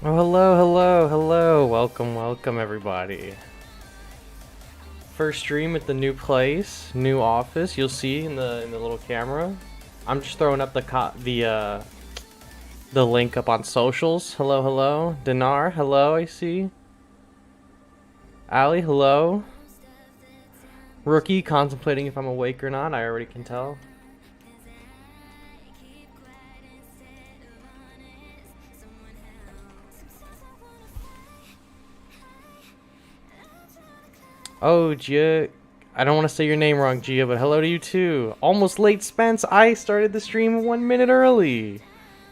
Oh, hello, hello, hello. Welcome, everybody. First stream at the new place, new office. You'll see in the little camera. I'm just throwing up the link up on socials. Hello, hello. Dinar, hello. I see. Ali, hello. Rookie, contemplating if I'm awake or not. I already can tell. Oh, Gia. I don't want to say your name wrong, Gia, but hello to you too. Almost late, Spence. I started the stream 1 minute early.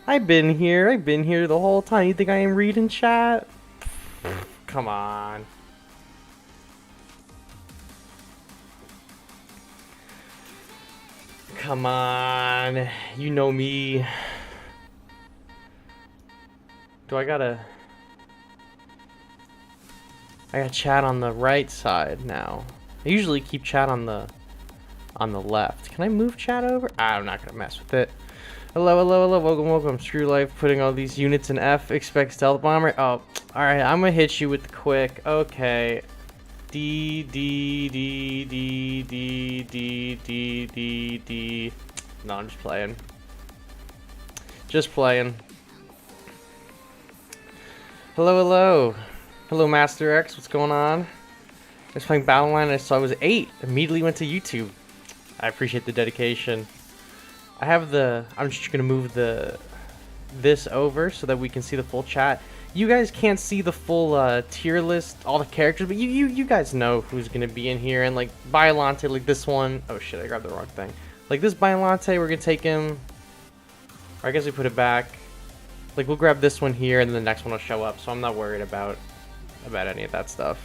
I've been here the whole time. You think I am reading chat? Come on. Come on. You know me. I got chat on the right side now. I usually keep chat on the left. Can I move chat over? I'm not gonna mess with it. Hello, hello, hello, welcome. Screw life, putting all these units in F. Expect stealth bomber. Oh, alright, I'm gonna hit you with the quick. Okay. D. No, I'm just playing. Just playing. Hello, hello. Hello, Master X. What's going on? I was playing Biollante and I saw I was 8. Immediately went to YouTube. I appreciate the dedication. I'm just gonna move this over so that we can see the full chat. You guys can't see the full tier list, all the characters, but you guys know who's gonna be in here. And like Biollante, like this one. Oh shit, I grabbed the wrong thing. Like this Biollante, we're gonna take him. Or I guess we put it back. Like we'll grab this one here, and then the next one will show up. So I'm not worried about any of that stuff.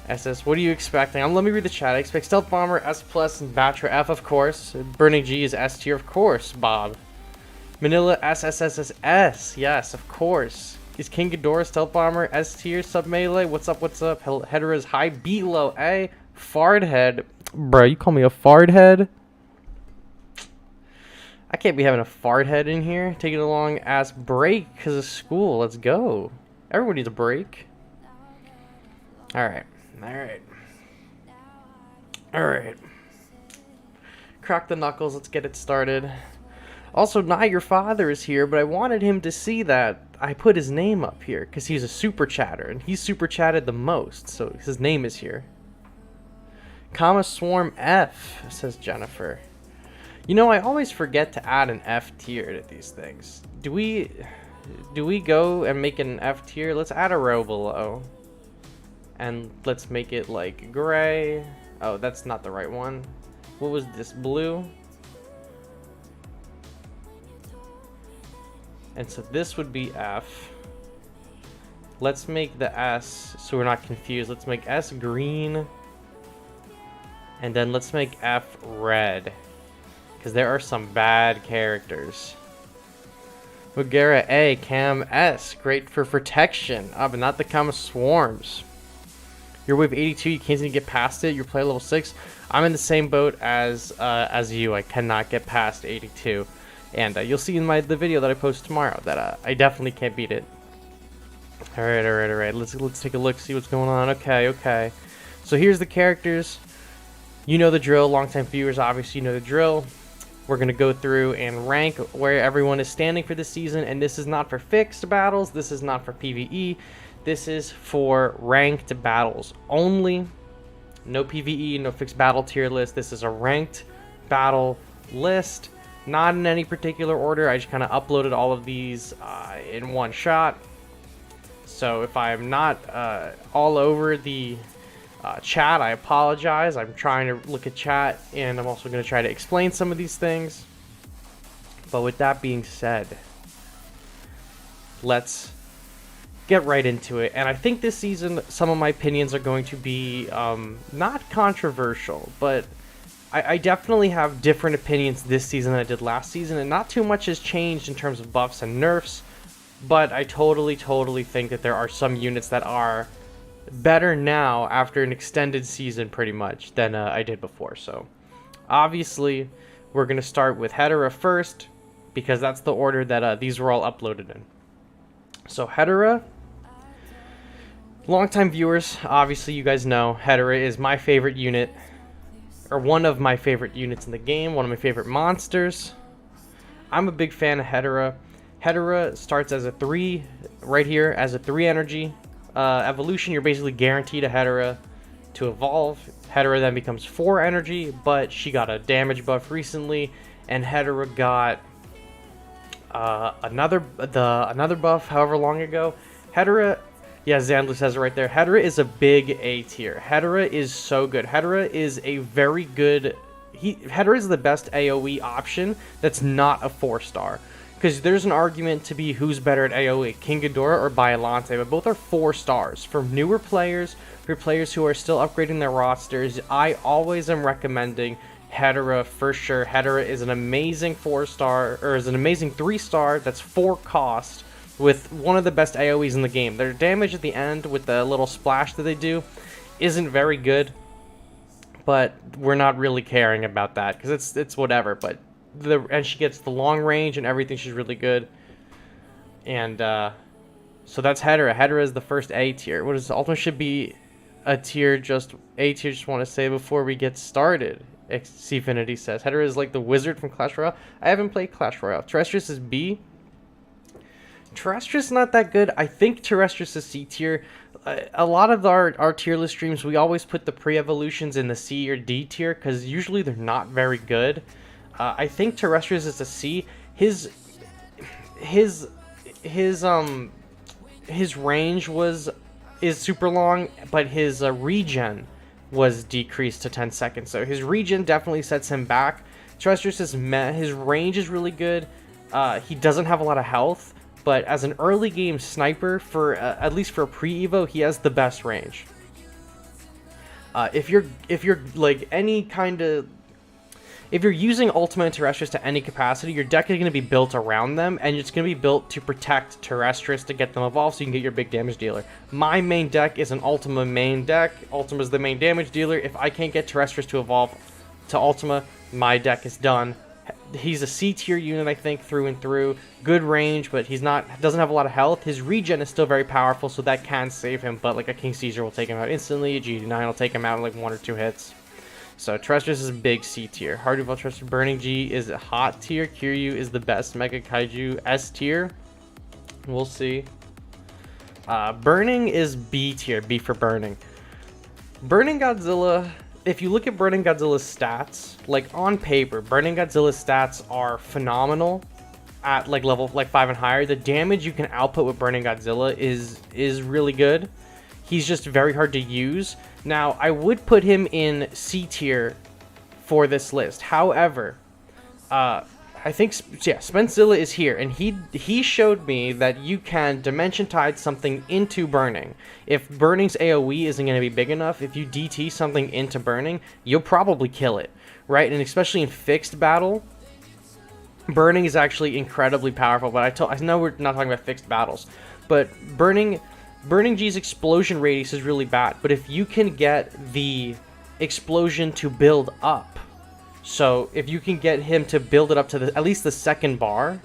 SS, what are you expecting? Let me read the chat. I expect Stealth Bomber, S+, and Battra, F, of course. Burning G is S tier, of course, Bob. Minilla, S. Yes, of course. Is King Ghidorah, Stealth Bomber, S tier, Sub Melee? What's up? Hedorah's high, beat low, A. Fard head. Bro, you call me a fard head? I can't be having a fart head in here. Taking a long ass break because of school. Let's go. Everyone needs a break. Alright. Crack the knuckles. Let's get it started. Also, not your father is here, but I wanted him to see that I put his name up here because he's a super chatter and he's super chatted the most. So his name is here. Comma Swarm F, says Jennifer. You know, I always forget to add an F tier to these things. Do we go and make an F tier? Let's add a row below. And let's make it like gray. Oh, that's not the right one. What was this? Blue? And so this would be F. Let's make the S so we're not confused. Let's make S green. And then let's make F red. Because there are some bad characters. Moguera A, Cam S, great for protection. But not the Kama Swarms. You're wave 82, you can't even get past it. You're play level 6. I'm in the same boat as you. I cannot get past 82. And you'll see in the video that I post tomorrow that I definitely can't beat it. Alright. Let's take a look, see what's going on. Okay. So here's the characters. You know the drill. Longtime viewers, obviously, you know the drill. We're going to go through and rank where everyone is standing for this season. And this is not for fixed battles. This is not for PvE. This is for ranked battles only. No PvE, no fixed battle tier list. This is a ranked battle list. Not in any particular order. I just kind of uploaded all of these in one shot. So if I'm not all over the chat, I apologize. I'm trying to look at chat, and I'm also going to try to explain some of these things. But with that being said, let's get right into it. And I think this season, some of my opinions are going to be not controversial, but I definitely have different opinions this season than I did last season, and not too much has changed in terms of buffs and nerfs, but I totally think that there are some units that are better now after an extended season pretty much than I did before. So obviously we're going to start with Hedorah first because that's the order that these were all uploaded in. So Hedorah, longtime viewers, obviously you guys know Hedorah is my favorite unit, or one of my favorite units in the game, one of my favorite monsters. I'm a big fan of Hedorah. Hedorah starts as a 3, right here, as a 3 energy. Evolution, you're basically guaranteed a Hedorah to evolve. Hedorah then becomes 4 energy, but she got a damage buff recently, and Hedorah got another buff however long ago. Hedorah, yeah, Xandlu says it right there. Hedorah is a big A tier. Hedorah is so good. Hedorah is a very good. Hedorah is the best AoE option that's not a 4-star. Because there's an argument to be who's better at AoE, King Ghidorah or Biollante, but both are 4 stars. For newer players, for players who are still upgrading their rosters, I always am recommending Hedorah for sure. Hedorah is an amazing 4-star, or is an amazing 3-star that's 4 cost, with one of the best AoEs in the game. Their damage at the end with the little splash that they do isn't very good, but we're not really caring about that, because it's whatever, but and she gets the long range and everything. She's really good. And so that's Hedorah. Hedorah is the first A tier. What is Ultima should be a tier, just A tier. Just want to say before we get started. Cfinity says Hedorah is like the wizard from Clash Royale. I haven't played Clash Royale. Terrestrius is B. Terrestrius not that good. I think Terrestrius is C tier. A lot of our tier list streams, we always put the pre-evolutions in the C or D tier because usually they're not very good. I think Terrestrius is a C. His range is super long, but his regen was decreased to 10 seconds. So his regen definitely sets him back. Terrestrius is his range is really good. He doesn't have a lot of health, but as an early game sniper, for at least for a pre-evo, he has the best range. If you're like any kind of, if you're using Ultima and Terrestrius to any capacity, your deck is going to be built around them, and it's going to be built to protect Terrestrius to get them evolved so you can get your big damage dealer. My main deck is an Ultima main deck. Ultima is the main damage dealer. If I can't get Terrestrius to evolve to Ultima, my deck is done. He's a C tier unit, I think, through and through. Good range, but doesn't have a lot of health. His regen is still very powerful, so that can save him, but like a King Caesar will take him out instantly. A GD9 will take him out in like 1 or 2 hits. So Terrestrius is big C tier. Hard to evolve Terrestrius. Burning G is a hot tier. Kiryu is the best Mega Kaiju S tier. We'll see. Burning is B tier. B for Burning. Burning Godzilla. If you look at Burning Godzilla's stats, like on paper, Burning Godzilla's stats are phenomenal at like level 5 and higher. The damage you can output with Burning Godzilla is really good. He's just very hard to use. Now, I would put him in C tier for this list. However, I think, yeah, Spencezilla is here, and he showed me that you can Dimension Tide something into Burning. If Burning's AoE isn't going to be big enough, if you DT something into Burning, you'll probably kill it, right? And especially in fixed battle, Burning is actually incredibly powerful. But I know we're not talking about fixed battles, but Burning G's explosion radius is really bad, but if you can get the explosion to build up, so if you can get him to build it up to at least the second bar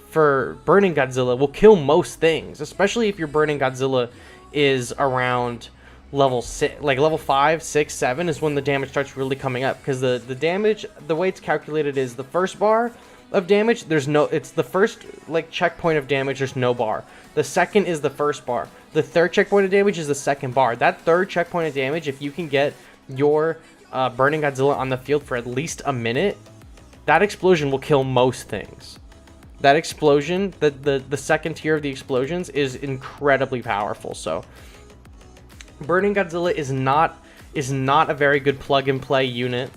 for Burning Godzilla will kill most things, especially if your Burning Godzilla is around level 6, like level 5, 6, 7 is when the damage starts really coming up, because the damage, the way it's calculated is the first bar of damage, it's the first like checkpoint of damage, there's no bar. The second is the first bar. The third checkpoint of damage is the second bar. That third checkpoint of damage, if you can get your Burning Godzilla on the field for at least a minute, that explosion will kill most things. That explosion, the second tier of the explosions is incredibly powerful. So Burning Godzilla is not a very good plug and play unit.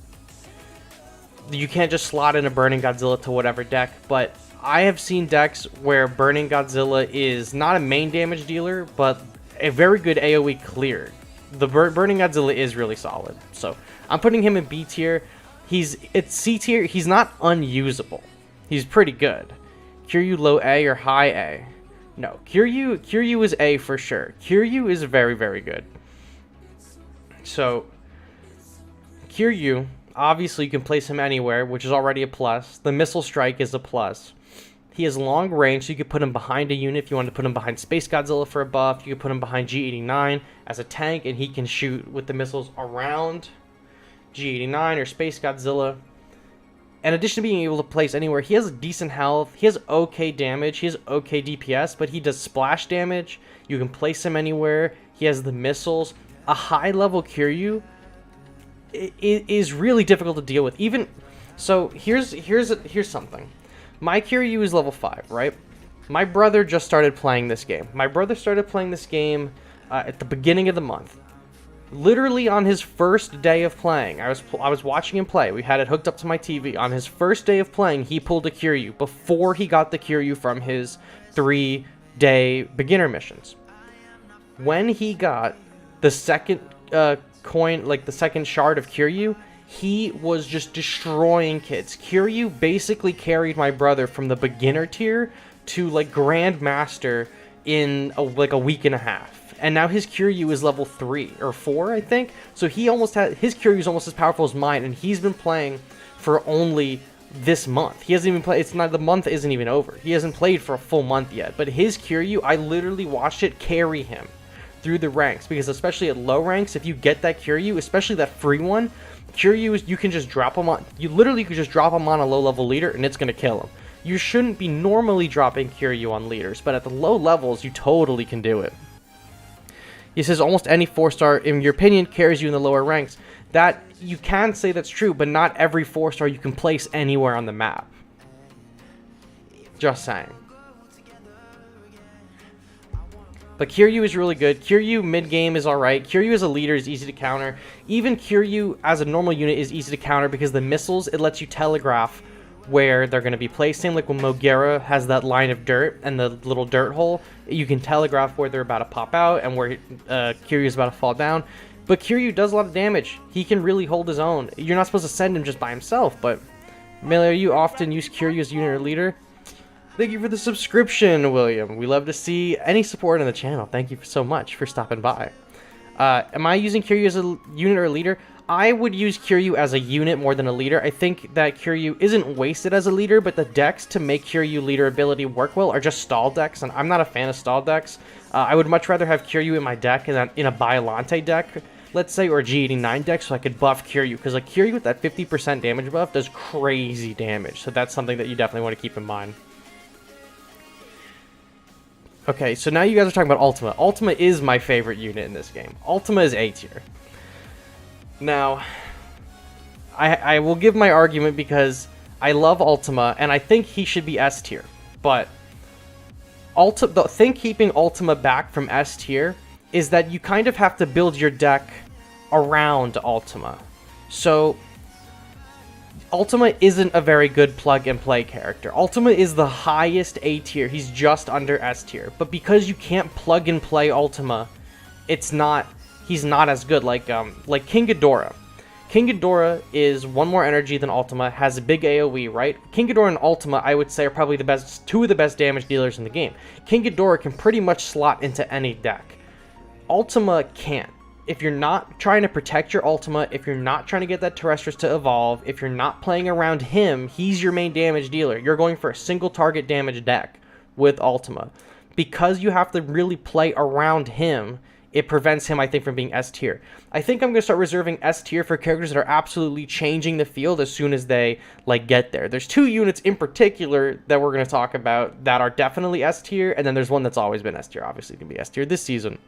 You can't just slot in a Burning Godzilla to whatever deck, but I have seen decks where Burning Godzilla is not a main damage dealer, but a very good AoE clear. The Burning Godzilla is really solid, so I'm putting him in B tier. It's C tier. He's not unusable. He's pretty good. Kiryu low A or high A? No, Kiryu is A for sure. Kiryu is very, very good. So Kiryu, obviously you can place him anywhere, which is already a plus. The missile strike is a plus. He has long range, so you could put him behind a unit if you wanted to put him behind SpaceGodzilla for a buff. You could put him behind G89 as a tank, and he can shoot with the missiles around G89 or SpaceGodzilla. In addition to being able to place anywhere, he has decent health, he has okay damage, he has okay DPS, but he does splash damage. You can place him anywhere. He has the missiles. A high-level Kiryu is really difficult to deal with. Even so, here's something. My Kiryu is level 5, right? My brother just started playing this game. My brother started playing this game at the beginning of the month. Literally on his first day of playing, I was watching him play. We had it hooked up to my TV. On his first day of playing, he pulled a Kiryu before he got the Kiryu from his 3-day beginner missions. When he got the second coin, like the second shard of Kiryu, he was just destroying kids. Kiryu basically carried my brother from the beginner tier to like Grandmaster in like a week and a half. And now his Kiryu is level 3 or 4, I think. So he almost had, his Kiryu is almost as powerful as mine, and he's been playing for only this month. He hasn't even played, it's not, the month isn't even over. He hasn't played for a full month yet. But his Kiryu, I literally watched it carry him through the ranks, because especially at low ranks, if you get that Kiryu, especially that free one, Kiryu, you can just drop him on, you literally could just drop him on a low level leader and it's going to kill him. You shouldn't be normally dropping Kiryu on leaders, but at the low levels, you totally can do it. He says almost any 4-star, in your opinion, carries you in the lower ranks. That, you can say that's true, but not every 4-star you can place anywhere on the map. Just saying. But Kiryu is really good. Kiryu mid-game is alright. Kiryu as a leader is easy to counter. Even Kiryu as a normal unit is easy to counter because the missiles, it lets you telegraph where they're going to be placed. Same like when Moguera has that line of dirt and the little dirt hole. You can telegraph where they're about to pop out and where Kiryu is about to fall down. But Kiryu does a lot of damage. He can really hold his own. You're not supposed to send him just by himself, but Melee, you often use Kiryu as unit or leader? Thank you for the subscription, William. We love to see any support on the channel. Thank you so much for stopping by. Am I using Kiryu as a unit or a leader? I would use Kiryu as a unit more than a leader. I think that Kiryu isn't wasted as a leader, but the decks to make Kiryu leader ability work well are just stall decks, and I'm not a fan of stall decks. I would much rather have Kiryu in my deck in a Biollante deck, let's say, or a G89 deck, so I could buff Kiryu, because like Kiryu with that 50% damage buff does crazy damage, so that's something that you definitely want to keep in mind. Okay, so now you guys are talking about Ultima. Ultima is my favorite unit in this game. Ultima is A tier. Now, I will give my argument because I love Ultima, and I think he should be S tier. But the thing keeping Ultima back from S tier is that you kind of have to build your deck around Ultima. So Ultima isn't a very good plug-and-play character. Ultima is the highest A tier. He's just under S tier. But because you can't plug-and-play Ultima, he's not as good. Like King Ghidorah. King Ghidorah is 1 more energy than Ultima, has a big AoE, right? King Ghidorah and Ultima, I would say, are probably two of the best damage dealers in the game. King Ghidorah can pretty much slot into any deck. Ultima can't. If you're not trying to protect your Ultima, if you're not trying to get that Terrestrius to evolve, if you're not playing around him, he's your main damage dealer. You're going for a single target damage deck with Ultima. Because you have to really play around him, it prevents him, I think, from being S tier. I think I'm going to start reserving S tier for characters that are absolutely changing the field as soon as they, get there. There's 2 units in particular that we're going to talk about that are definitely S tier, and then there's one that's always been S tier. Obviously, it can be S tier this season.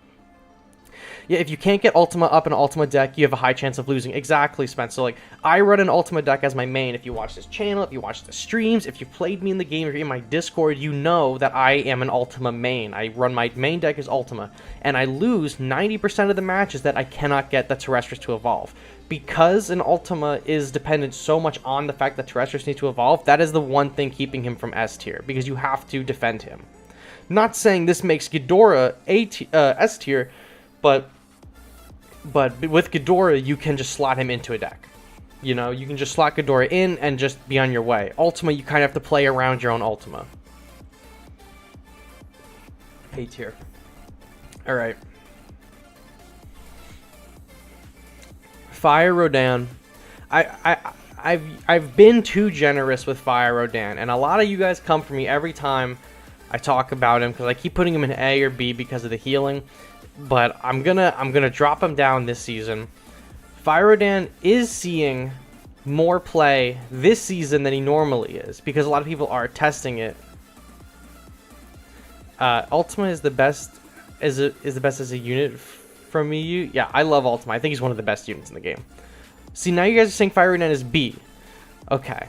Yeah, if you can't get Ultima up in an Ultima deck, you have a high chance of losing. Exactly, Spence. So, I run an Ultima deck as my main. If you watch this channel, if you watch the streams, if you played me in the game, if you're in my Discord, you know that I am an Ultima main. I run my main deck as Ultima, and I lose 90% of the matches that I cannot get the Terrestrius to evolve. Because an Ultima is dependent so much on the fact that Terrestrius needs to evolve, that is the one thing keeping him from S tier, because you have to defend him. Not saying this makes Ghidorah S tier, but with Ghidorah, you can just slot him into a deck. You know, you can just slot Ghidorah in and just be on your way. Ultima, you kind of have to play around your own Ultima. A tier. Alright. Fire Rodan. I've been too generous with Fire Rodan, and a lot of you guys come for me every time I talk about him because I keep putting him in A or B because of the healing. But I'm gonna drop him down this season. Fire Rodan is seeing more play this season than he normally is because a lot of people are testing it. Ultima is the best as a unit from EU. Yeah, I love Ultima. I think he's one of the best units in the game. See, now you guys are saying Fire Rodan is B. Okay.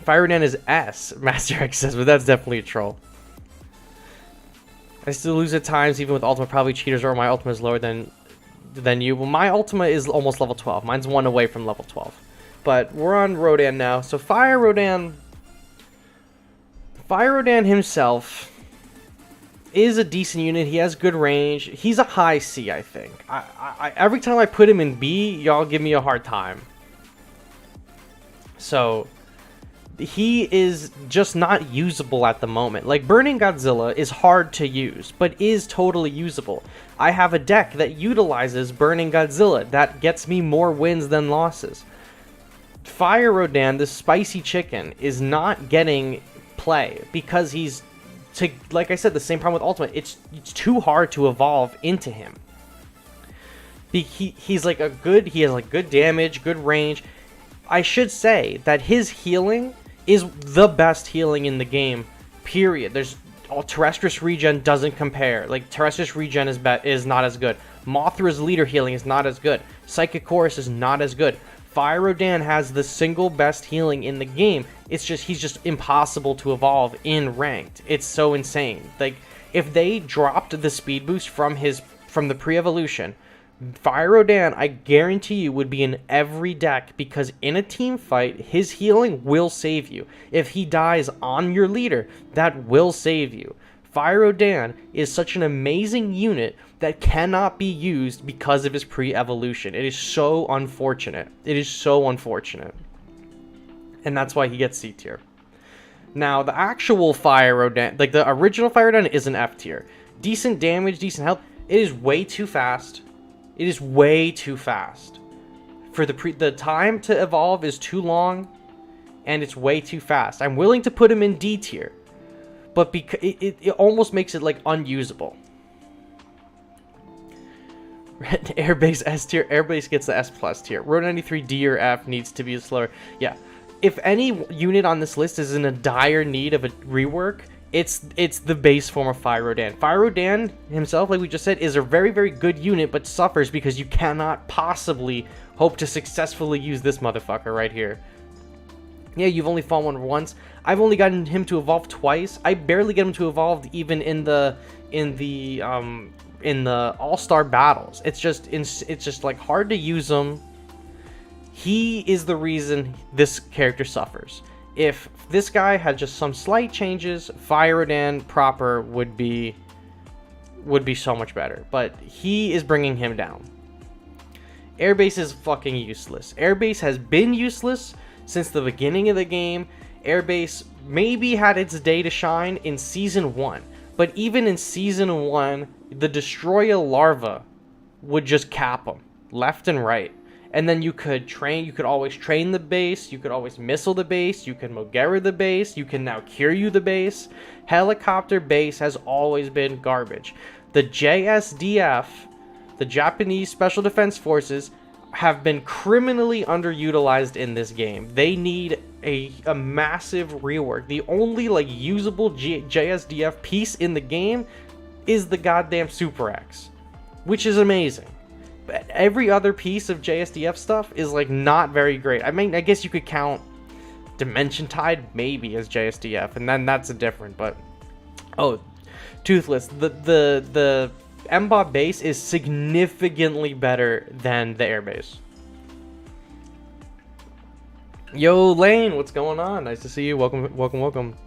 Fire Rodan is S, Master X says, but that's definitely a troll. I still lose at times, even with Ultima. Probably cheaters, or my Ultima is lower than you. Well, my Ultima is almost level 12. Mine's one away from level 12. But we're on Rodan now. So Fire Rodan himself is a decent unit. He has good range. He's a high C, I think. Every time I put him in B, y'all give me a hard time. So he is just not usable at the moment. Like, Burning Godzilla is hard to use, but is totally usable. I have a deck that utilizes Burning Godzilla that gets me more wins than losses. Fire Rodan, the spicy chicken, is not getting play because he's, like I said, the same problem with Ultimate. It's too hard to evolve into him. He's like he has like good damage, good range. I should say that his healing is the best healing in the game, period. There's Terrestrius regen doesn't compare. Like, Terrestrius regen is not as good. Mothra's leader healing is not as good. Psychic Chorus is not as good. Fire Rodan has the single best healing in the game. It's just, he's just impossible to evolve in ranked. It's so insane. Like, if they dropped the speed boost from the pre-evolution, Fire Rodan, I guarantee you, would be in every deck because in a team fight, his healing will save you. If he dies on your leader, that will save you. Fire Rodan is such an amazing unit that cannot be used because of his pre-evolution. It is so unfortunate. It is so unfortunate. And that's why he gets C tier. Now, the actual Fire Rodan, like the original Fire Rodan, is an F tier. Decent damage, decent health. It is way too fast. It is way too fast. For the time to evolve is too long, and it's way too fast. I'm willing to put him in D tier, but because it almost makes it like unusable. Airbase S tier. Airbase gets the S plus tier. Road 93 D or F needs to be slower. Yeah. If any unit on this list is in a dire need of a rework, it's the base form of Fire Rodan. Fire Rodan himself, like we just said, is a very, very good unit, but suffers because you cannot possibly hope to successfully use this motherfucker right here. Yeah, you've only fought one once. I've only gotten him to evolve twice. I barely get him to evolve even in the all-star battles. It's just like hard to use him. He is the reason this character suffers. If this guy had just some slight changes, Fire Rodan proper would be so much better. But he is bringing him down. Airbase is fucking useless. Airbase has been useless since the beginning of the game. Airbase maybe had its day to shine in Season 1. But even in Season 1, the Destroyer Larva would just cap him left and right. And then you could always train the base, you could always missile the base, you can Moguera the base, you can now Kiryu the base. Helicopter base has always been garbage. The JSDF, the Japanese Special Defense Forces, have been criminally underutilized in this game. They need a massive rework. The only like usable JSDF piece in the game is the goddamn Super X, which is amazing. But every other piece of JSDF stuff is like not very great. I mean, I guess you could count Dimension Tide maybe as JSDF, and then that's a different. But oh, Toothless, the MBot Base is significantly better than the Airbase. Yo, Lane, what's going on? Nice to see you. Welcome, welcome, welcome.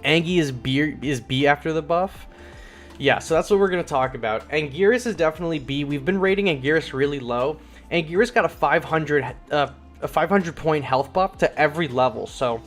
Angie is B after the buff. Yeah, so that's what we're going to talk about. Anguirus is definitely B. We've been rating Anguirus really low. Anguirus got a 500 point health buff to every level. So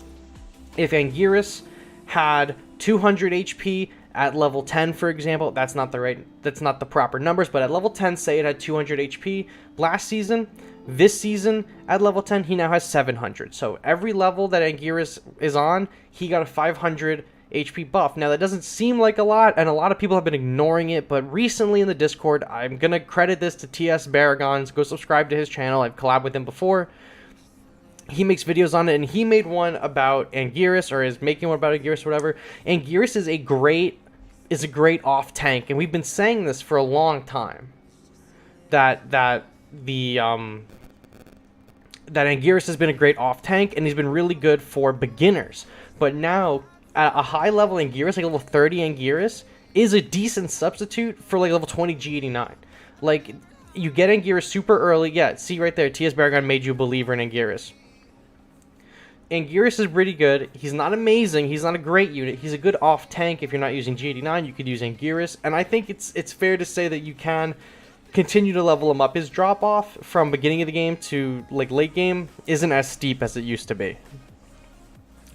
if Anguirus had 200 HP At level 10, for example, that's not the proper numbers, but at level 10, say it had 200 HP last season. This season, at level 10, he now has 700. So every level that Anguirus is on, he got a 500 HP buff. Now, that doesn't seem like a lot, and a lot of people have been ignoring it, but recently in the Discord, I'm going to credit this to TS Baragons. Go subscribe to his channel. I've collabed with him before. He makes videos on it, and he made one about Anguirus, or is making one about Anguirus, or whatever. Anguirus is a great off tank, and we've been saying this for a long time. That Anguirus has been a great off tank, and he's been really good for beginners. But now, at a high level Anguirus, like level 30 Anguirus, is a decent substitute for like level 20 G89. Like, you get Anguirus super early. Yeah, see right there, TS Baragon made you a believer in Anguirus. Anguirus is pretty good. He's not amazing. He's not a great unit. He's a good off tank. If you're not using G89, you could use Anguirus. And I think it's fair to say that you can continue to level him up. His drop off from beginning of the game to like late game isn't as steep as it used to be.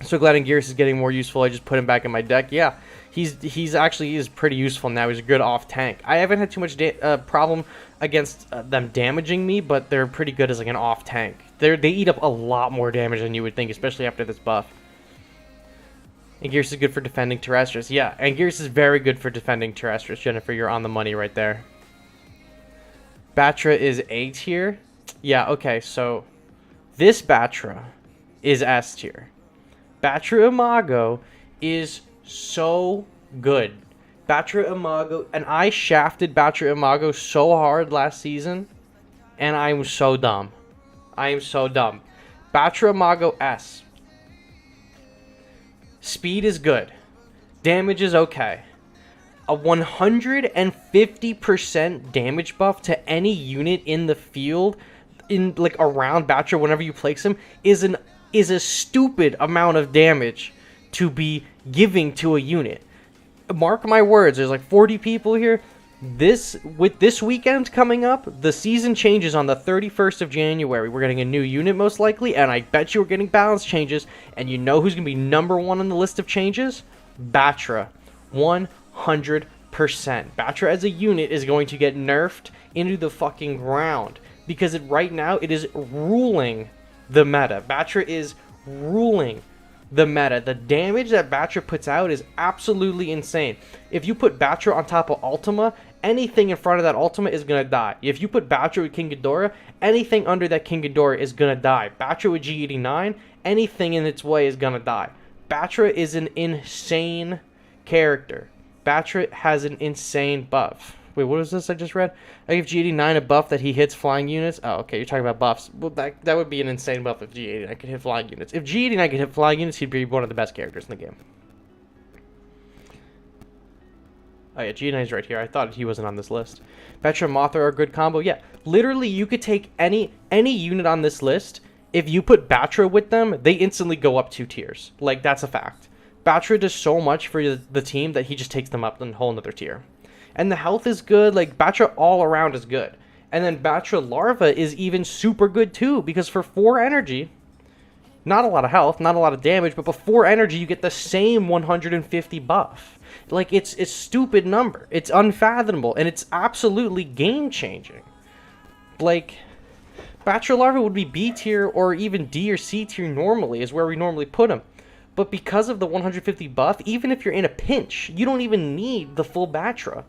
So glad Anguirus is getting more useful. I just put him back in my deck. Yeah, he's actually is pretty useful now. He's a good off tank. I haven't had too much problem against them damaging me, but they're pretty good as like an off tank. They eat up a lot more damage than you would think, especially after this buff. Anguirus is good for defending terrestrials. Yeah, Anguirus is very good for defending terrestrials. Jennifer, you're on the money right there. Battra is A tier. Yeah, okay, so this Battra is S tier. Battra Imago is so good. Battra Imago, and I shafted Battra Imago so hard last season, and I was so dumb. I am so dumb. Battra Imago S. Speed is good. Damage is okay. A 150% damage buff to any unit in the field, in like around Battra whenever you place him, is a stupid amount of damage to be giving to a unit. Mark my words, there's like 40 people here. With this weekend coming up, the season changes on the 31st of January. We're getting a new unit most likely, and I bet you we're getting balance changes. And you know who's going to be #1 on the list of changes? Battra. 100%. Battra as a unit is going to get nerfed into the fucking ground. Because right now, it is ruling the meta. Battra is ruling the meta. The damage that Battra puts out is absolutely insane. If you put Battra on top of Ultima, anything in front of that Ultima is going to die. If you put Battra with King Ghidorah, anything under that King Ghidorah is going to die. Battra with G89, anything in its way is going to die. Battra is an insane character. Battra has an insane buff. Wait, what was this I just read? I give G89 a buff that he hits flying units. Oh, okay, you're talking about buffs. Well, that would be an insane buff if G89 could hit flying units. If G89 could hit flying units, he'd be one of the best characters in the game. Oh yeah, G9 is right here. I thought he wasn't on this list. Battra and Mothra are a good combo. Yeah, literally you could take any unit on this list. If you put Battra with them, they instantly go up 2 tiers. Like, that's a fact. Battra does so much for the team that he just takes them up a whole another tier. And the health is good. Like, Battra all around is good. And then Battra Larva is even super good too, because for 4 energy, not a lot of health, not a lot of damage, but for 4 energy, you get the same 150 buff. Like, it's a stupid number. It's unfathomable, and it's absolutely game-changing. Like, Battra Larva would be B tier or even D or C tier normally, is where we normally put him. But because of the 150 buff, even if you're in a pinch, you don't even need the full Battra.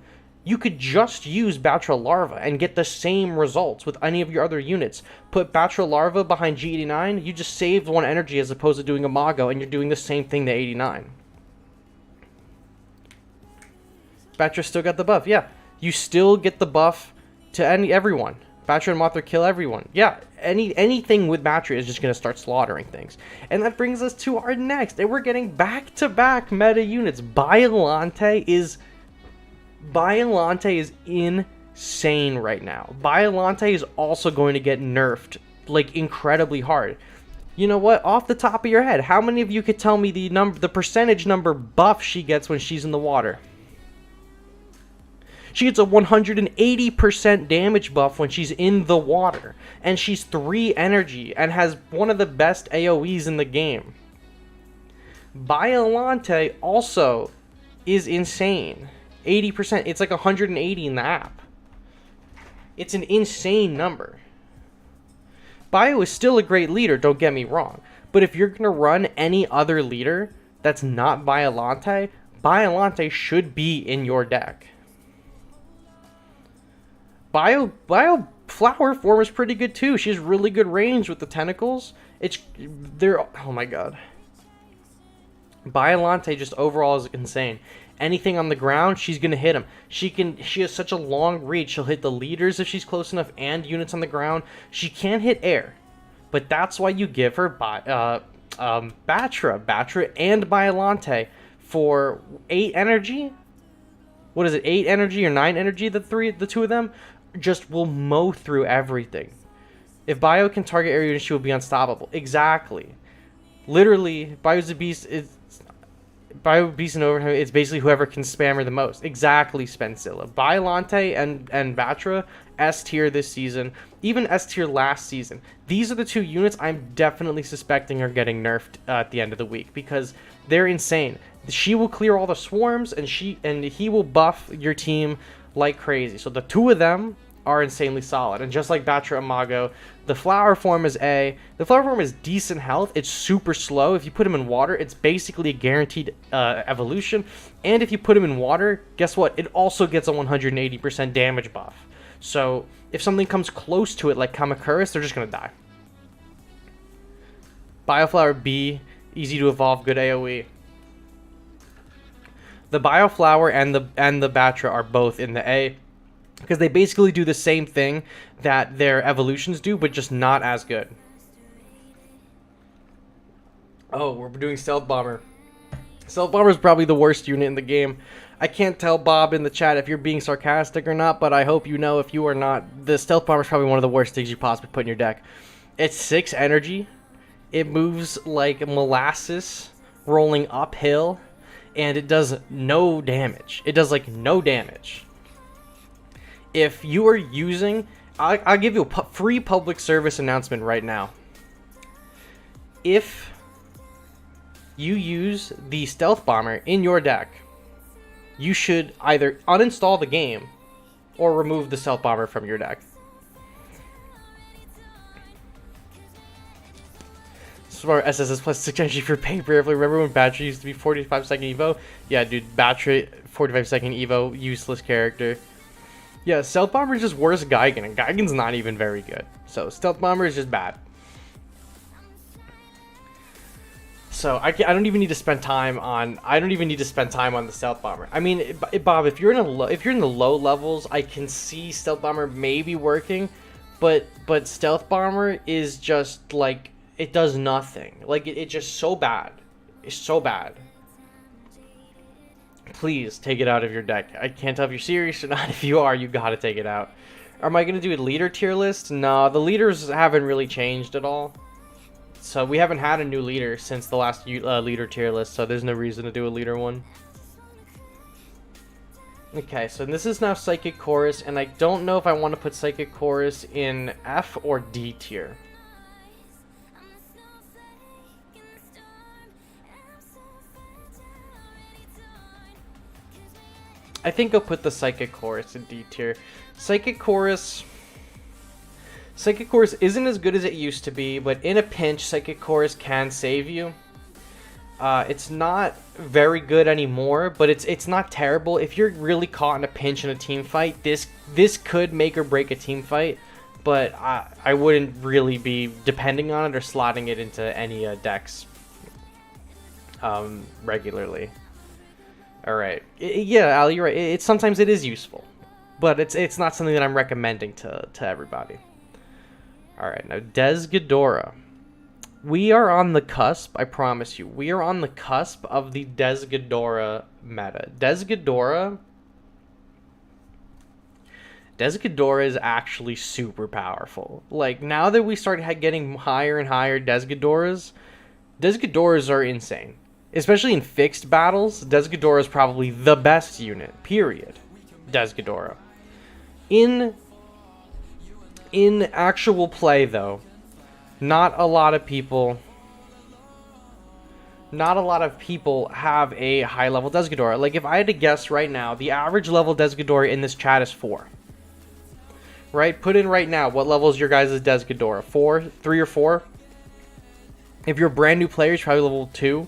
You could just use Battra Larva and get the same results with any of your other units. Put Battra Larva behind G89, you just saved 1 energy as opposed to doing a Mago, and you're doing the same thing to 89. Battra still got the buff, yeah. You still get the buff to everyone. Battra and Mothra kill everyone. Yeah, anything with Battra is just going to start slaughtering things. And that brings us to our next. And we're getting back-to-back meta units. Biollante is insane right now. Biollante is also going to get nerfed, like, incredibly hard. You know what? Off the top of your head, how many of you could tell me the percentage number buff she gets when she's in the water? She gets a 180% damage buff when she's in the water. And she's 3 energy and has one of the best AoEs in the game. Biollante also is insane. 80%. It's like 180 in the app. It's an insane number. Bio is still a great leader, don't get me wrong. But if you're going to run any other leader that's not Biollante, Biollante should be in your deck. Bio flower form is pretty good too. She has really good range with the tentacles. Oh my god. Biollante just overall is insane. Anything on the ground, she's gonna hit him. She has such a long reach. She'll hit the leaders if she's close enough and units on the ground. She can't hit air, but that's why you give her Battra and Biollante for 8 energy. What is it? 8 energy or 9 energy? The two of them just will mow through everything. If Bio can target area units, she will be unstoppable. Exactly. Literally, Bio's a beast. Bio Beast and Overhead, it's basically whoever can spam her the most. Exactly, SpaceGodzilla. Biollante and Battra, S tier this season. Even S tier last season. These are the 2 units I'm definitely suspecting are getting nerfed at the end of the week because they're insane. She will clear all the swarms and he will buff your team like crazy. So the 2 of them are insanely solid. And just like Battra and Mago, the flower form is A. The flower form is decent health. It's super slow. If you put him in water, it's basically a guaranteed evolution. And if you put him in water, guess what? It also gets a 180% damage buff. So if something comes close to it, like Kamacuras, they're just going to die. Bioflower B, easy to evolve, good AoE. The Bioflower and the Battra are both in the A, because they basically do the same thing that their evolutions do, but just not as good. Oh, we're doing Stealth Bomber. Stealth Bomber is probably the worst unit in the game. I can't tell, Bob, in the chat if you're being sarcastic or not, but I hope you know if you are not. The Stealth Bomber is probably one of the worst things you possibly put in your deck. It's 6 energy. It moves like molasses rolling uphill, and it does no damage. It does, like, no damage. If you are using... I'll give you a free public service announcement right now. If you use the Stealth Bomber in your deck, you should either uninstall the game or remove the Stealth Bomber from your deck. Smart SSS plus 6 energy for paper. Remember when Battra used to be 45-second Evo? Yeah, dude, Battra, 45-second Evo, useless character. Yeah, Stealth Bomber is just worse Gigan, and Gigan's not even very good. So, Stealth Bomber is just bad. So, I don't even need to spend time on... I don't even need to spend time on the Stealth Bomber. I mean, Bob, if you're in the low levels, I can see Stealth Bomber maybe working, but Stealth Bomber is just, like, it does nothing. Like, it's just so bad. It's so bad. Please take it out of your deck. I can't tell if you're serious or not. If you are, you gotta take it out. Am I gonna do a leader tier list? No, the leaders haven't really changed at all. So we haven't had a new leader since the last leader tier list, so there's no reason to do a leader one. Okay, so this is now Psychic Chorus, and I don't know if I want to put Psychic Chorus in F or D tier. I think I'll put the Psychic Chorus in D tier. Psychic Chorus isn't as good as it used to be, but in a pinch, Psychic Chorus can save you. It's not very good anymore, but it's not terrible. If you're really caught in a pinch in a team fight, this could make or break a team fight, but I wouldn't really be depending on it or slotting it into any decks regularly. All right. Yeah, Al, you're right. Sometimes it is useful, but it's not something that I'm recommending to everybody. All right, now Desghidorah. We are on the cusp, I promise you. We are on the cusp of the Desghidorah meta. Desghidorah is actually super powerful. Like, now that we start getting higher and higher Desghidorahs are insane. Especially in fixed battles, Desghidorah is probably the best unit, period. Desghidorah. In actual play, though, not a lot of people not a lot of people have a high level Desghidorah. Like, if I had to guess right now, the average level Desghidorah in this chat is 4. Right? Put in right now, what level is your guys' Desghidorah? 4? 3 or 4? If you're a brand new player, it's probably level 2.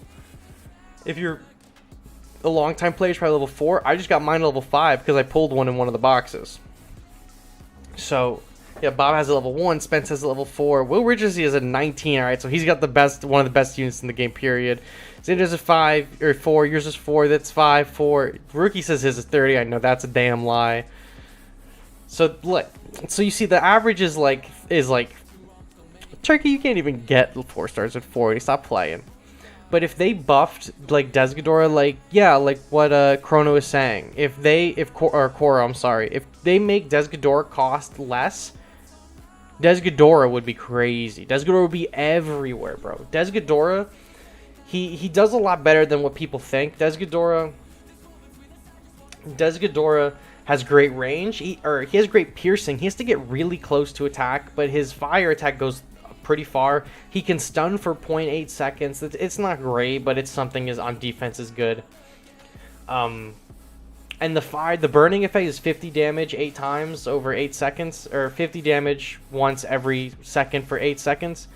If you're a long time player, it's probably level 4. I just got mine level 5 because I pulled one in one of the boxes. So, yeah, Bob has a level 1, Spence has a level 4, Will Richards is a 19, alright, so he's got the best, one of the best units in the game, period. Xander's a 5, or 4, yours is 4, that's 5, 4. Rookie says his is 30, I know that's a damn lie. So, look, so you see the average is like, Turkey, you can't even get 4 stars at 40, stop playing. But if they buffed, like, Desghidorah, like, yeah, like what Chrono is saying, if Korra, I'm sorry, if they make Desghidorah cost less, Desghidorah would be crazy. Desghidorah would be everywhere, bro. Desghidorah, he does a lot better than what people think. Desghidorah has great range, he has great piercing. He has to get really close to attack, but his fire attack goes pretty far. He can stun for 0.8 seconds. It's not great, but it's something is on defense is good. And the burning effect is 50 damage 8 times over 8 seconds, or 50 damage once every second for 8 seconds.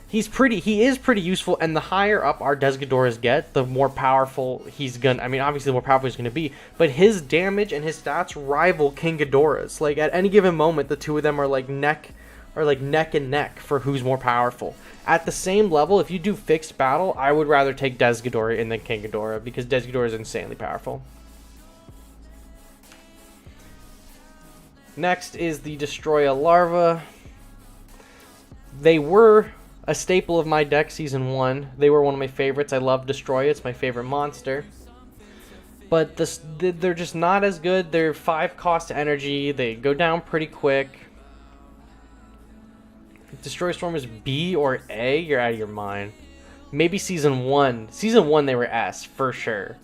He is pretty useful, and the higher up our Desghidorahs get, the more powerful he's gonna. I mean, obviously, the more powerful he's gonna be. But his damage and his stats rival King Ghidorah's. Like, at any given moment, the two of them are like neck and neck for who's more powerful. At the same level, if you do fixed battle, I would rather take Desghidorah in than King Ghidorah, because Desghidorah is insanely powerful. Next is the Destroyer Larva. They were a staple of my deck Season 1. They were one of my favorites. I love Destroyer. It's my favorite monster. But they're just not as good. They're 5 cost energy. They go down pretty quick. Destroy Storm is B or A? You're out of your mind. Maybe Season 1. Season 1 they were S, for sure.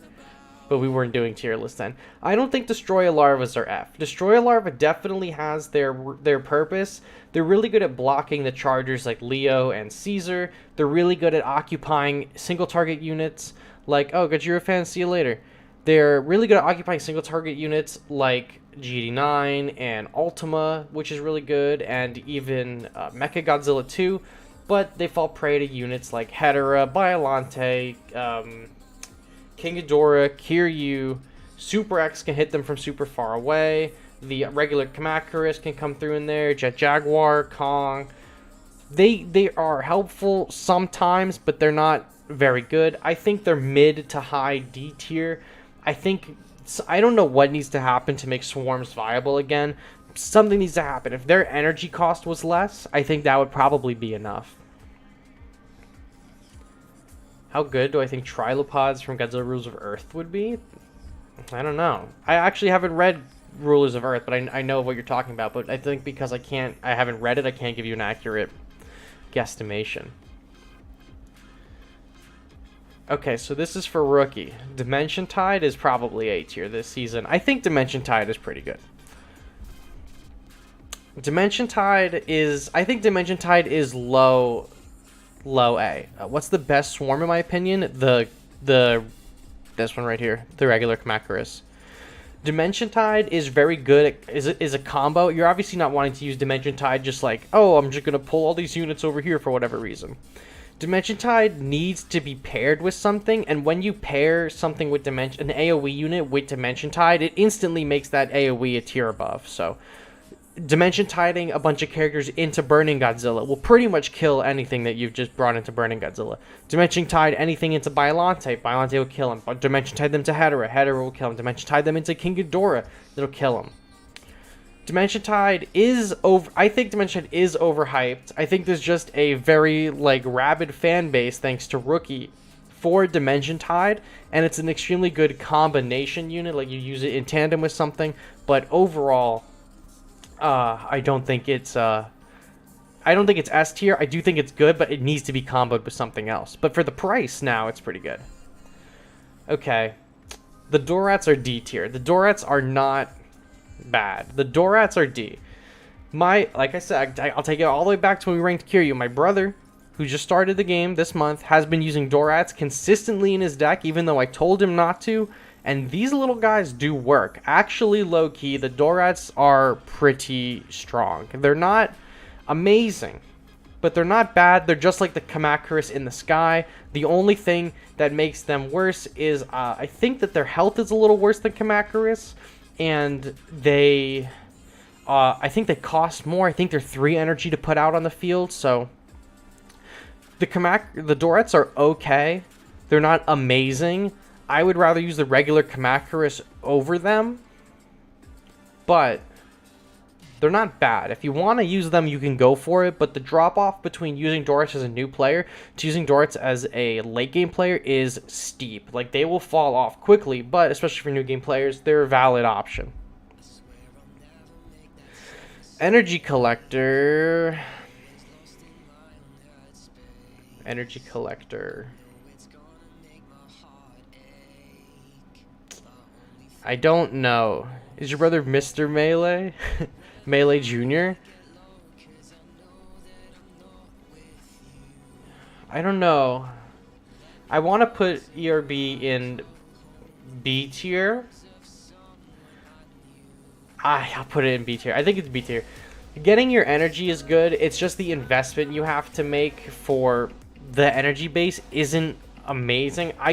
But we weren't doing tier list then. I don't think Destroyer Larvas are F. Destroyer Larva definitely has their purpose. They're really good at blocking the chargers like Leo and Caesar. They're really good at occupying single target units like, oh, Godzilla fan, see you later. They're really good at occupying single target units like GD9 and Ultima, which is really good, and even Mechagodzilla 2, but they fall prey to units like Hedorah, Biollante, King Ghidorah, Kiryu. Super X can hit them from super far away. The regular Kamacuras can come through in there. Jet Jaguar, Kong. They are helpful sometimes, but they're not very good. I think they're mid to high D tier. I don't know what needs to happen to make swarms viable again. Something needs to happen. If their energy cost was less, I think that would probably be enough. How good do I think Trilopods from Godzilla Rulers of Earth would be? I don't know. I actually haven't read Rulers of Earth, but I know what you're talking about. But I think because I haven't read it, I can't give you an accurate guesstimation. Okay, so this is for Rookie. Dimension Tide is probably A tier this season. I think Dimension Tide is pretty good. I think Dimension Tide is low A. What's the best swarm in my opinion? This one right here, the regular Kamacuras. Dimension Tide is very good. Is a combo. You're obviously not wanting to use Dimension Tide just like, oh, I'm just gonna pull all these units over here for whatever reason. Dimension Tide needs to be paired with something, and when you pair something with an AoE unit with Dimension Tide, it instantly makes that AoE a tier above. So, Dimension Tiding a bunch of characters into Burning Godzilla will pretty much kill anything that you've just brought into Burning Godzilla. Dimension Tide anything into Biollante will kill him. Dimension Tide them to Hedorah will kill him. Dimension Tide them into King Ghidorah, it'll kill him. Dimension Tide is I think Dimension Tide is overhyped. I think there's just a very rabid fan base thanks to Rookie for Dimension Tide, and it's an extremely good combination unit. Like, you use it in tandem with something, but overall, I don't think it's S tier. I do think it's good, but it needs to be comboed with something else. But for the price now, it's pretty good. Okay, the Dorats are D tier. The Dorats are not bad. The Dorats are D. Like I said, I'll take it all the way back to when we ranked Kiryu. My brother who just started the game this month, has been using Dorats consistently in his deck, even though I told him not to. And these little guys do work. Actually, low-key, the Dorats are pretty strong. They're not amazing, but they're not bad. They're just like the Kamacuras in the sky. The only thing that makes them worse is I think that their health is a little worse than Kamacuras, and they... I think they cost more. I think they're 3 energy to put out on the field, so... The Dorats are okay. They're not amazing. I would rather use the regular Kamacuras over them, but they're not bad. If you want to use them, you can go for it, but the drop-off between using Dorats as a new player to using Dorats as a late-game player is steep. Like, they will fall off quickly, but especially for new-game players, they're a valid option. Energy Collector... Energy Collector... I don't know. Is your brother Mr. Melee? Melee Jr.? I don't know. I want to put ERB in B tier. I'll put it in B tier. I think it's B tier. Getting your energy is good. It's just the investment you have to make for the energy base isn't amazing. I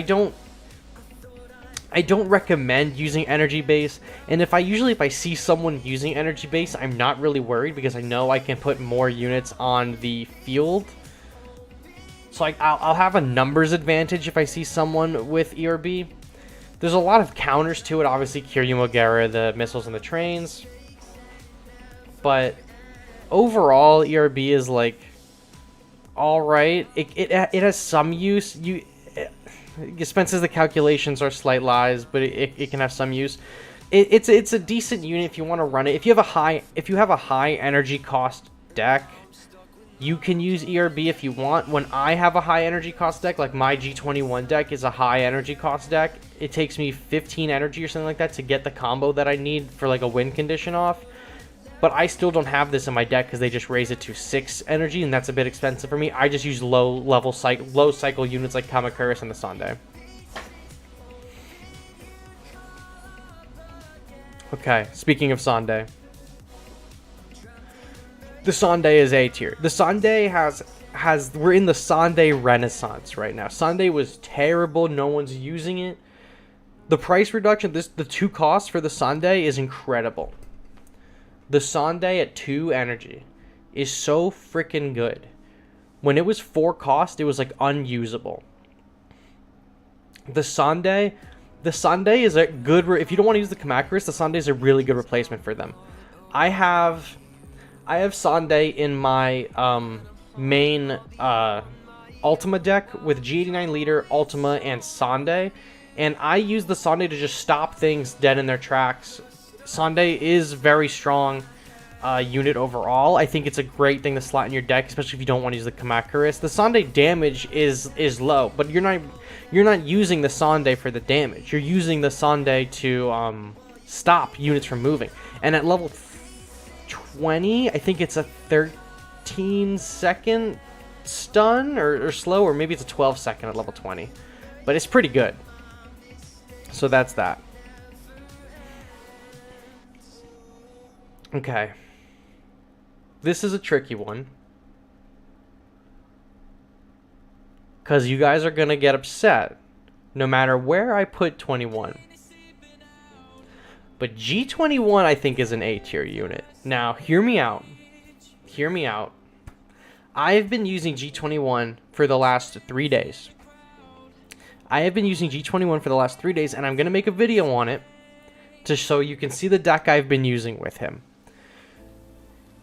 don't recommend using energy base, and if I see someone using energy base, I'm not really worried because I know I can put more units on the field. So I'll have a numbers advantage if I see someone with ERB. There's a lot of counters to it, obviously Kiryu, Moguera, the missiles and the trains. But overall, ERB is like alright. It has some use. Expenses, the calculations are slight lies, but it can have some use. It's a decent unit if you want to run it. If you have a high energy cost deck, you can use ERB if you want. When I have a high energy cost deck, like my G21 deck is a high energy cost deck, it takes me 15 energy or something like that to get the combo that I need for like a win condition off. But I still don't have this in my deck because they just raise it to 6 energy, and that's a bit expensive for me. I just use low cycle units like Kamacuras and the Sande. Okay, speaking of Sande. The Sande is A tier. The Sande we're in the Sande renaissance right now. Sande was terrible, no one's using it. The price reduction, the 2 costs for the Sande is incredible. The Sande at 2 energy is so freaking good. When it was 4 cost, it was like unusable. The Sande is a good... If you don't want to use the Kamacuras, the Sande is a really good replacement for them. I have Sande in my main Ultima deck with G89 leader, Ultima, and Sande. And I use the Sande to just stop things dead in their tracks. Sande is very strong unit overall. I think it's a great thing to slot in your deck, especially if you don't want to use the Kamacuras. The Sande damage is low, but you're not using the Sande for the damage. You're using the Sande to stop units from moving. And at level 20, I think it's a 13-second stun or slow, or maybe it's a 12-second at level 20. But it's pretty good. So that's that. Okay. This is a tricky one. Because you guys are going to get upset no matter where I put 21. But G21 I think is an A tier unit. Now, hear me out. Hear me out. I've been using G21 for the last 3 days. I have been using G21 for the last 3 days, and I'm going to make a video on it so you can see the deck I've been using with him.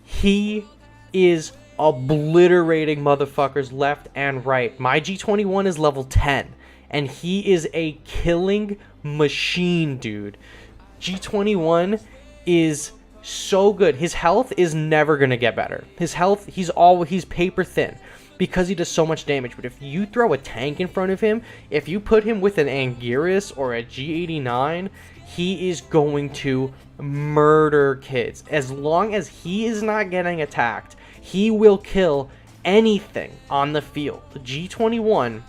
He is obliterating motherfuckers left and right. My G21 is level 10, and he is a killing machine, dude. G21 is so good. His health is never going to get better. His health, he's paper thin because he does so much damage. But if you throw a tank in front of him, if you put him with an Anguirus or a G89, he is going to murder kids. As long as he is not getting attacked, he will kill anything on the field, G21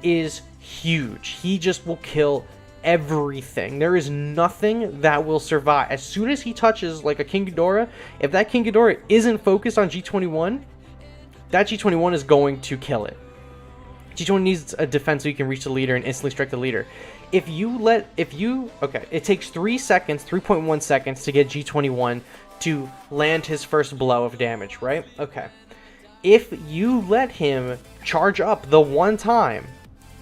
is huge. He just will kill everything. There is nothing that will survive. As soon as he touches like a King Ghidorah, if that King Ghidorah isn't focused on G21, that G21 is going to kill it. G21 needs a defense so you can reach the leader and instantly strike the leader. Okay, it takes 3 seconds, 3.1 seconds to get G21 to land his first blow of damage, right? Okay. If you let him charge up the one time,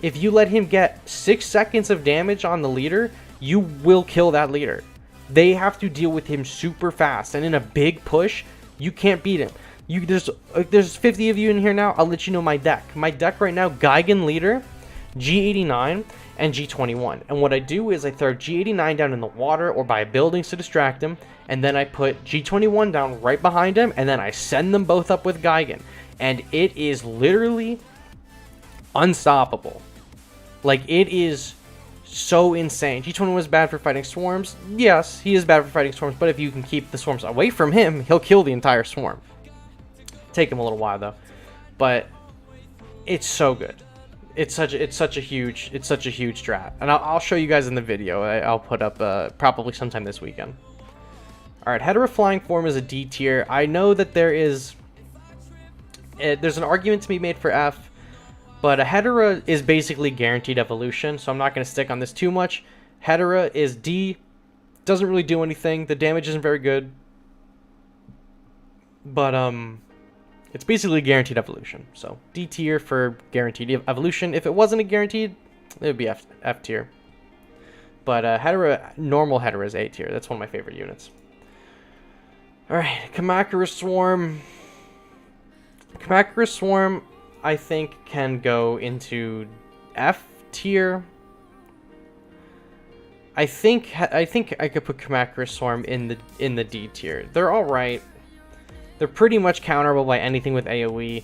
if you let him get 6 seconds of damage on the leader, you will kill that leader. They have to deal with him super fast, and in a big push, you can't beat him. There's 50 of you in here now. I'll let you know my deck. My deck right now, Gigan leader, G89, and G21. And what I do is I throw G89 down in the water or by buildings to distract him, and then I put G21 down right behind him, and then I send them both up with Gigan. And it is literally unstoppable. Like, it is so insane. G21 is bad for fighting swarms. Yes, he is bad for fighting swarms, but if you can keep the swarms away from him, he'll kill the entire swarm. Take him a little while though, but it's so good. It's such a huge strat, and I'll show you guys in the video. I'll put up probably sometime this weekend. All right, Hedorah flying form is a D tier. I know that there's an argument to be made for F, but a Hedorah is basically guaranteed evolution, so I'm not going to stick on this too much. Hedorah is D, doesn't really do anything. The damage isn't very good, but it's basically guaranteed evolution. So D tier for guaranteed evolution. If it wasn't a guaranteed, it would be F tier. But Hedorah, normal Hedorah is A tier. That's one of my favorite units. Alright, Kamacuras Swarm. Kamacuras Swarm, I think, can go into F tier. I think I could put Kamacuras Swarm in the D tier. They're alright. They're pretty much counterable by anything with AoE.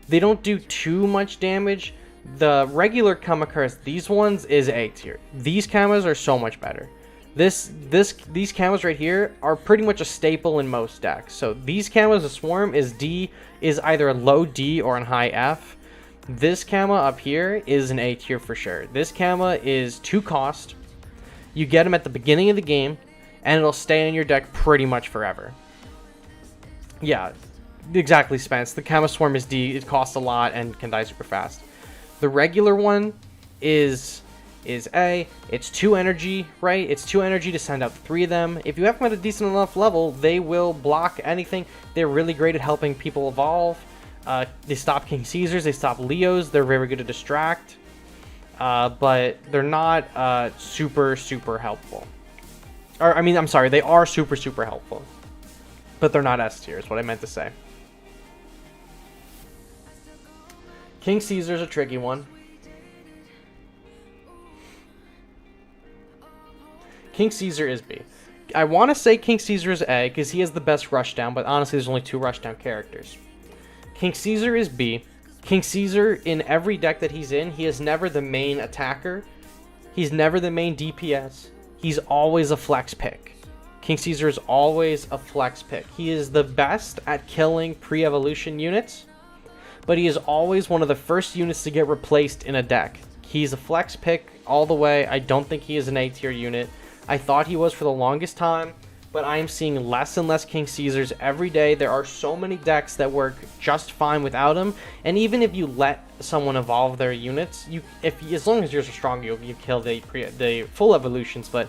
They don't do too much damage. The regular Kamacuras, these ones, is A tier. These Kamas are so much better. These Kamas right here are pretty much a staple in most decks. So these Kamas, a Swarm, is either a low D or an high F. This Kama up here is an A tier for sure. This Kama is 2 cost. You get him at the beginning of the game, and it'll stay in your deck pretty much forever. Yeah, exactly, Spence. The Kama Swarm is D. It costs a lot and can die super fast. The regular one is A. It's 2 energy, right? It's 2 energy to send out 3 of them. If you have them at a decent enough level, they will block anything. They're really great at helping people evolve. They stop King Caesars. They stop Leos. They're very good to distract. But they're not super helpful. Or, I mean, I'm sorry. They are super helpful. But they're not S tier, is what I meant to say. King Caesar's a tricky one. King Caesar is B. I want to say King Caesar is A, because he has the best rushdown, but honestly, there's only 2 rushdown characters. King Caesar is B. King Caesar, in every deck that he's in, he is never the main attacker. He's never the main DPS. He's always a flex pick. King Caesar is always a flex pick. He is the best at killing pre-evolution units, but he is always one of the first units to get replaced in a deck. He's a flex pick all the way. I don't think he is an A tier unit. I thought he was for the longest time, but I am seeing less and less King Caesars every day. There are so many decks that work just fine without him, and even if you let someone evolve their units, as long as yours are strong, you kill the full evolutions, but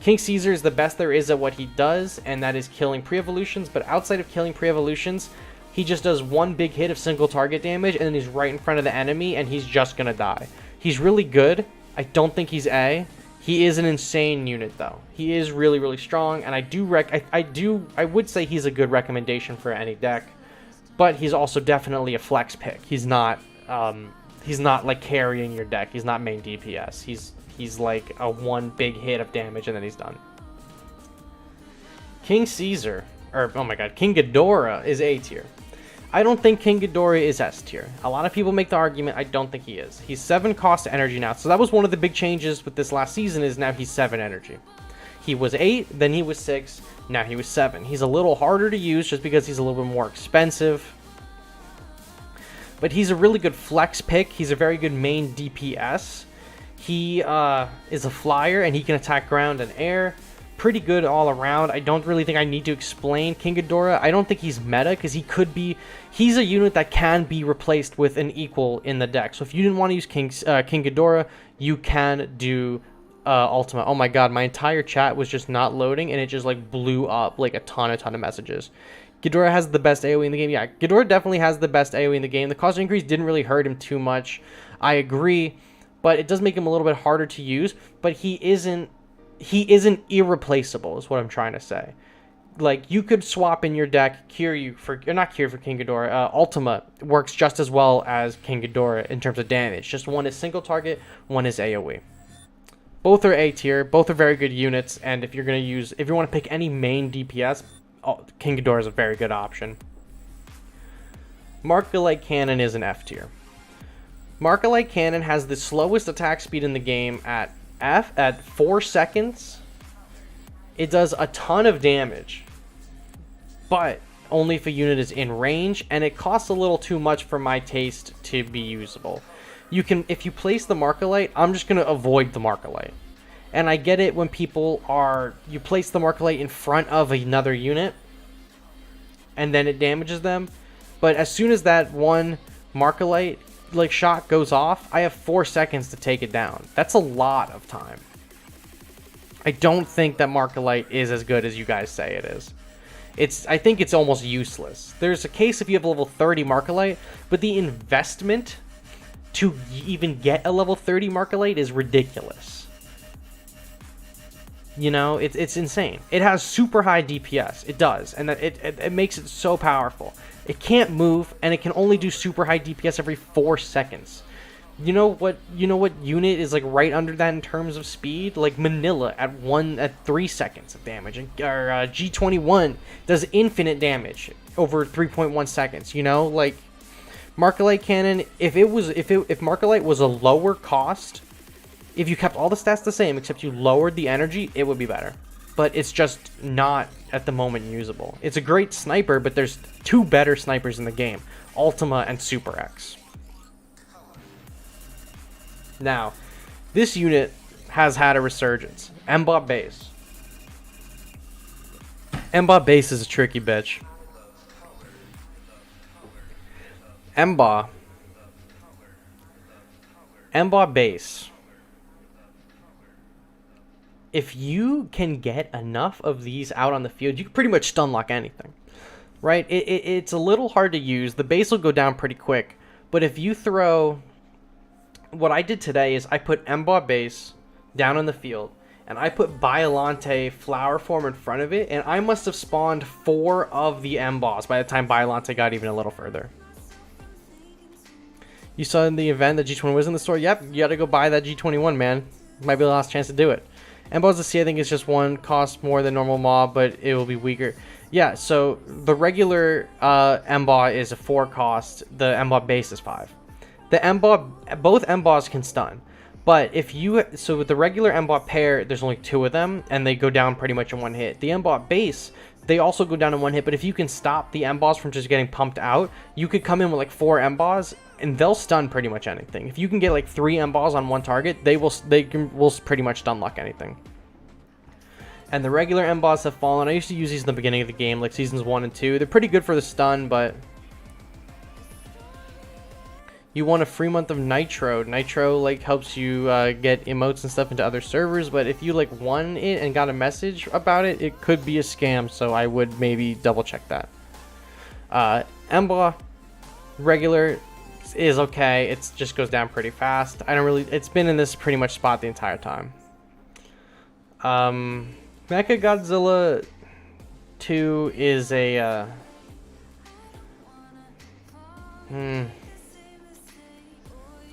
King Caesar is the best there is at what he does, and that is killing pre-evolutions. But outside of killing pre-evolutions, he just does 1 big hit of single target damage, and then he's right in front of the enemy, and he's just gonna die. He's really good. I don't think he's A. He is an insane unit, though. He is really strong, and I would say he's a good recommendation for any deck. But he's also definitely a flex pick. He's not like carrying your deck. He's not main DPS. He's like a 1 big hit of damage and then he's done. King Caesar, or oh my god, King Ghidorah is A tier. I don't think King Ghidorah is S tier. A lot of people make the argument. I don't think he is. He's 7 cost energy now. So that was one of the big changes with this last season, is now he's 7 energy. He was 8, then he was 6, now he was 7. He's a little harder to use just because he's a little bit more expensive. but he's a really good flex pick. He's a very good main DPS. He is a flyer, and he can attack ground and air. Pretty good all around. I don't really think I need to explain King Ghidorah. I don't think he's meta, because he's a unit that can be replaced with an equal in the deck. So if you didn't want to use King Ghidorah, you can do Ultima. Oh my god, my entire chat was just not loading, and it just like blew up like a ton of messages. Ghidorah has the best AoE in the game. Yeah, Ghidorah definitely has the best AoE in the game. The cost increase didn't really hurt him too much. I agree, but it does make him a little bit harder to use. But he isn't irreplaceable, is what I'm trying to say. Like, you could swap in your deck Kiryu for, or not Kiryu for King Ghidorah. Ultima works just as well as King Ghidorah in terms of damage. Just one is single target, one is AoE. Both are A tier. Both are very good units. And if you want to pick any main DPS, King Ghidorah is a very good option. Markalite Cannon is an F tier. Markalite Cannon has the slowest attack speed in the game at 4 seconds. It does a ton of damage, but only if a unit is in range, and it costs a little too much for my taste to be usable. If you place the Markalite, I'm just going to avoid the Markalite. And I get it when you place the Markalite in front of another unit, and then it damages them. But as soon as that one Markalite shot goes off, I have 4 seconds to take it down. That's a lot of time. I don't think that Markalite is as good as you guys say it is. I think it's almost useless. There's a case if you have a level 30 Markalite, but the investment to even get a level 30 Markalite is ridiculous. You know, it's insane. It has super high DPS. It does, and it makes it so powerful. It can't move, and it can only do super high DPS every 4 seconds. You know what unit is like right under that in terms of speed? Like Minilla at 3 seconds of damage, or G21 does infinite damage over 3.1 seconds. You know, like Markalite Cannon. If Markalite was a lower cost, if you kept all the stats the same except you lowered the energy, it would be better. But it's just not at the moment usable. It's a great sniper, but there's 2 better snipers in the game: Ultima and Super X. Now, this unit has had a resurgence. MBot Base. MBot Base is a tricky bitch. MBot Base. If you can get enough of these out on the field, you can pretty much stun lock anything, right? It's a little hard to use. The base will go down pretty quick, but if you throw... What I did today is I put MBot Base down on the field, and I put Biollante flower form in front of it, and I must have spawned 4 of the MBots by the time Biollante got even a little further. You saw in the event that G21 was in the store? Yep, you gotta go buy that G21, man. Might be the last chance to do it. MBots to see, I think, is just 1, costs more than normal mob, but it will be weaker. Yeah, so the regular MBot is a 4 cost, the MBot Base is 5. Both MBots can stun, but so with the regular MBot pair, there's only 2 of them, and they go down pretty much in 1 hit. The MBot Base, they also go down in 1 hit, but if you can stop the MBots from just getting pumped out, you could come in with like 4 MBots, and they'll stun pretty much anything. If you can get like 3 MBots on 1 target, they will pretty much stun lock anything. And the regular MBots have fallen. I used to use these in the beginning of the game, like seasons 1 and 2. They're pretty good for the stun, but you want a free month of Nitro. Nitro like helps you get emotes and stuff into other servers, but if you like won it and got a message about it, it could be a scam, so I would maybe double check that. MBot regular is okay. It just goes down pretty fast. It's been in this pretty much spot the entire time. Mechagodzilla 2 is a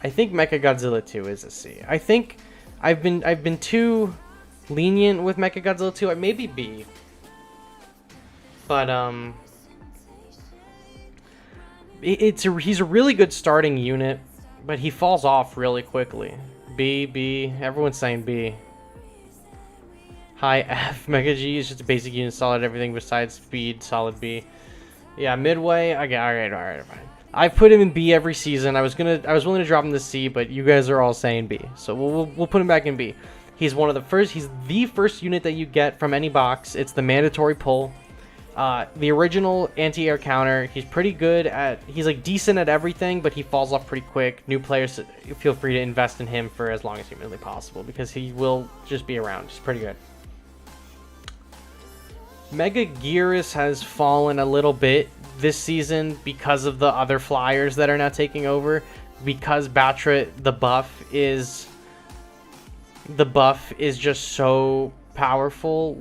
I think Mechagodzilla 2 is a C. I think I've been too lenient with Mechagodzilla 2. I maybe B. But he's a really good starting unit, but he falls off really quickly. B. Everyone's saying B. High F. Mega G is just a basic unit, solid everything besides speed, solid B. Yeah, midway. Okay, alright, fine. I've put him in B every season. I was willing to drop him to C, but you guys are all saying B, so we'll put him back in B. He's he's the first unit that you get from any box. It's the mandatory pull. The original anti-air counter. He's pretty good at, he's like decent at everything, but he falls off pretty quick. New players, feel free to invest in him for as long as humanly possible, because he will just be around. He's pretty good. Megaguirus has fallen a little bit this season because of the other flyers that are now taking over. Because Battra, the buff is just so powerful.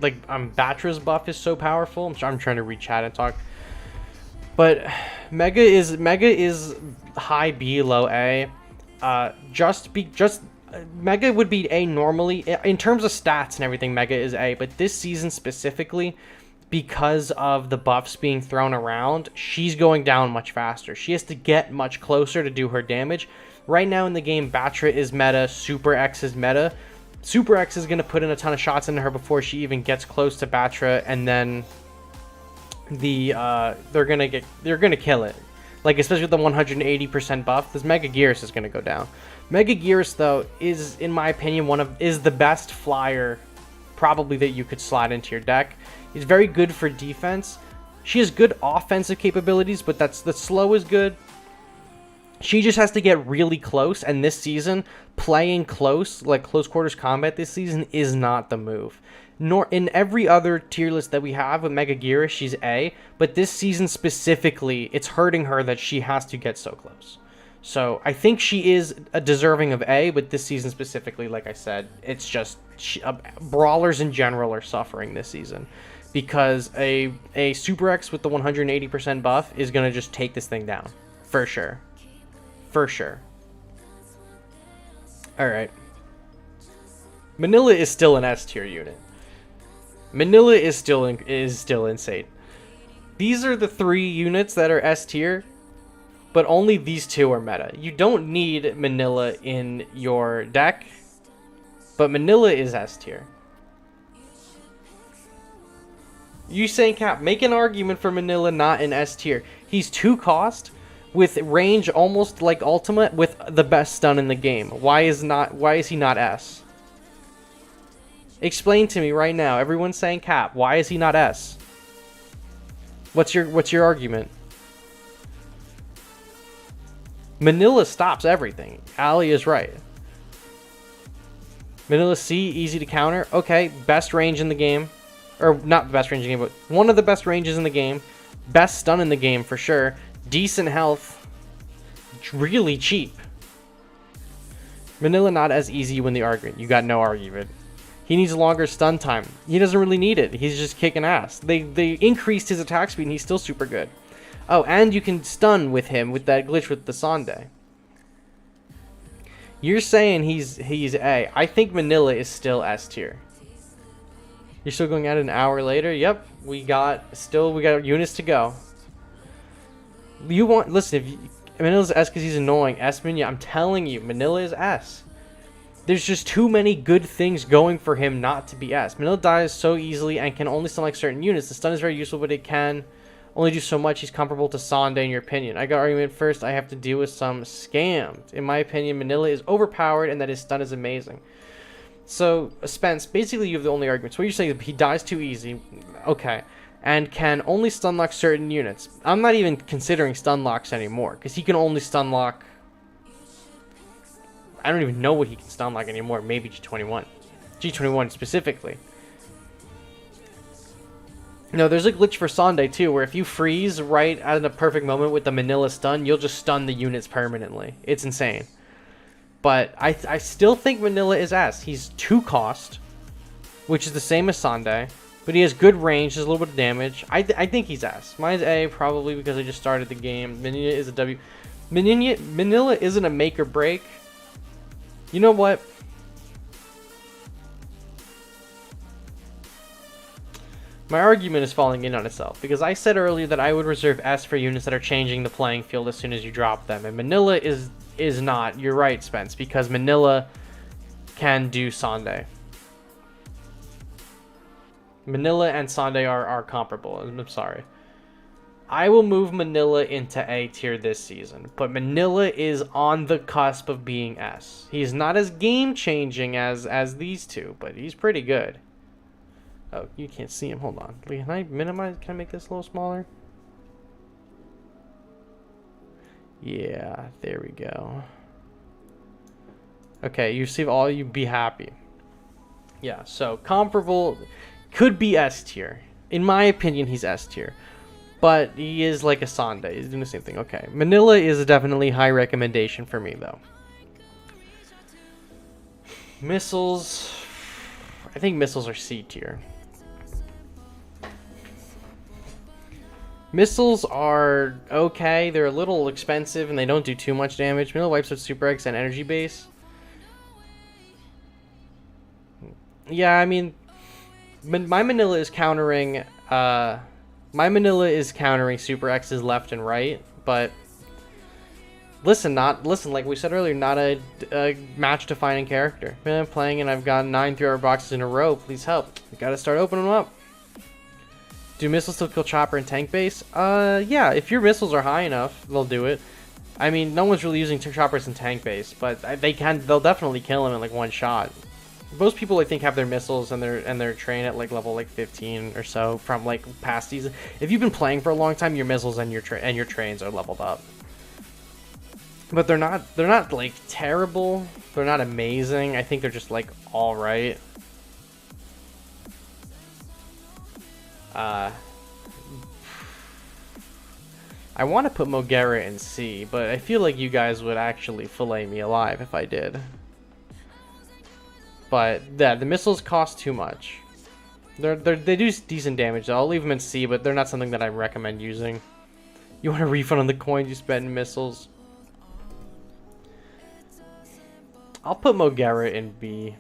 Battra's buff is so powerful. I'm trying to read chat and talk. But Mega is high B, low A. Mega would be A normally. In terms of stats and everything, Mega is A. But this season specifically, because of the buffs being thrown around, she's going down much faster. She has to get much closer to do her damage. Right now in the game, Battra is meta, Super X is meta. Super X is going to put in a ton of shots into her before she even gets close to Battra, and then they're gonna kill it. Like, especially with the 180% buff, this Megaguirus is gonna go down. Megaguirus, though, is, in my opinion, is the best flyer probably that you could slot into your deck. He's very good for defense. She has good offensive capabilities, but the slow is good. She just has to get really close, and this season, playing close, like close quarters combat this season, is not the move. Nor in every other tier list that we have with Megaguirus, she's A, but this season specifically, it's hurting her that she has to get so close. So I think she is deserving of A, but this season specifically, like I said, it's just brawlers in general are suffering this season, because a Super X with the 180% buff is gonna just take this thing down, for sure. For sure. Alright. Minilla is still an S tier unit. Minilla is still insane. These are the 3 units that are S tier, but only these 2 are meta. You don't need Minilla in your deck, but Minilla is S tier. You saying, Cap, make an argument for Minilla not in S tier. He's 2 cost, with range almost like Ultima, with the best stun in the game. Why is he not S? Explain to me right now. Everyone's saying Cap. Why is he not S? What's your argument? Minilla stops everything. Ali is right. Minilla C, easy to counter. Okay, best range in the game. Or not the best range in the game, but one of the best ranges in the game. Best stun in the game for sure. Decent health. Really cheap. Minilla not as easy when the argument. You got no argument. He needs longer stun time. He doesn't really need it. He's just kicking ass. They increased his attack speed and he's still super good. Oh, and you can stun with him with that glitch with the Sande. You're saying he's A. I think Minilla is still S tier. You're still going at it an hour later? Yep. We got units to go. Listen, if Manilla's S because he's annoying. S Minilla, I'm telling you, Minilla is S. There's just too many good things going for him not to be S. Minilla dies so easily and can only stun like certain units. The stun is very useful, but it can only do so much. He's comparable to Sande in your opinion. I got argument first. I have to deal with some scammed. In my opinion, Minilla is overpowered and that his stun is amazing. So, Spence, basically you have the only argument. So what you're saying is he dies too easy. Okay. And can only stun lock certain units. I'm not even considering stun locks anymore, because he can only stun lock... I don't even know what he can stun lock anymore. Maybe G21. G21 specifically. No, there's a glitch for Sande too, where if you freeze right at a perfect moment with the Minilla stun, you'll just stun the units permanently. It's insane. But I still think Minilla is S. He's 2 cost, which is the same as Sande, but he has good range, does a little bit of damage. I think he's S. Mine's A, probably because I just started the game. Minilla is a W. Minilla isn't a make or break. You know what? My argument is falling in on itself, because I said earlier that I would reserve S for units that are changing the playing field as soon as you drop them, and Minilla is not. You're right, Spence, because Minilla can do Sande. Minilla and Sande are comparable. I'm sorry. I will move Minilla into A tier this season, but Minilla is on the cusp of being S. He's not as game-changing as these two, but he's pretty good. Oh, you can't see him. Hold on. Can I minimize? Can I make this a little smaller? Yeah, there we go. Okay, you see all, you be happy. Yeah, so comparable, could be S tier. In my opinion, he's S tier. But he is like a Sande. He's doing the same thing. Okay, Minilla is definitely high recommendation for me, though. Missiles, I think missiles are C tier. Missiles are okay. They're a little expensive and they don't do too much damage. Minilla wipes out Super X and Energy Base. Yeah, I mean, my Minilla is countering. My Minilla is countering Super X's left and right, but listen, like we said earlier, not a match-defining character. I'm playing and I've got 9 3-hour boxes in a row. Please help. We gotta start opening them up. Do missiles still kill Chopper and Tank Base? Yeah, if your missiles are high enough, they'll do it. I mean, no one's really using Choppers and Tank Base, but they'll definitely kill him in like one shot. Most people, I think, have their missiles and their train at like level like 15 or so from like past season. If you've been playing for a long time, your missiles and your trains are leveled up. But they're not like terrible. They're not amazing. I think they're just like all right. I want to put Moguera in C, but I feel like you guys would actually fillet me alive if I did. But yeah, the missiles cost too much. They do decent damage, though. I'll leave them in C, but they're not something that I recommend using. You want a refund on the coins you spent in missiles? I'll put Moguera in B.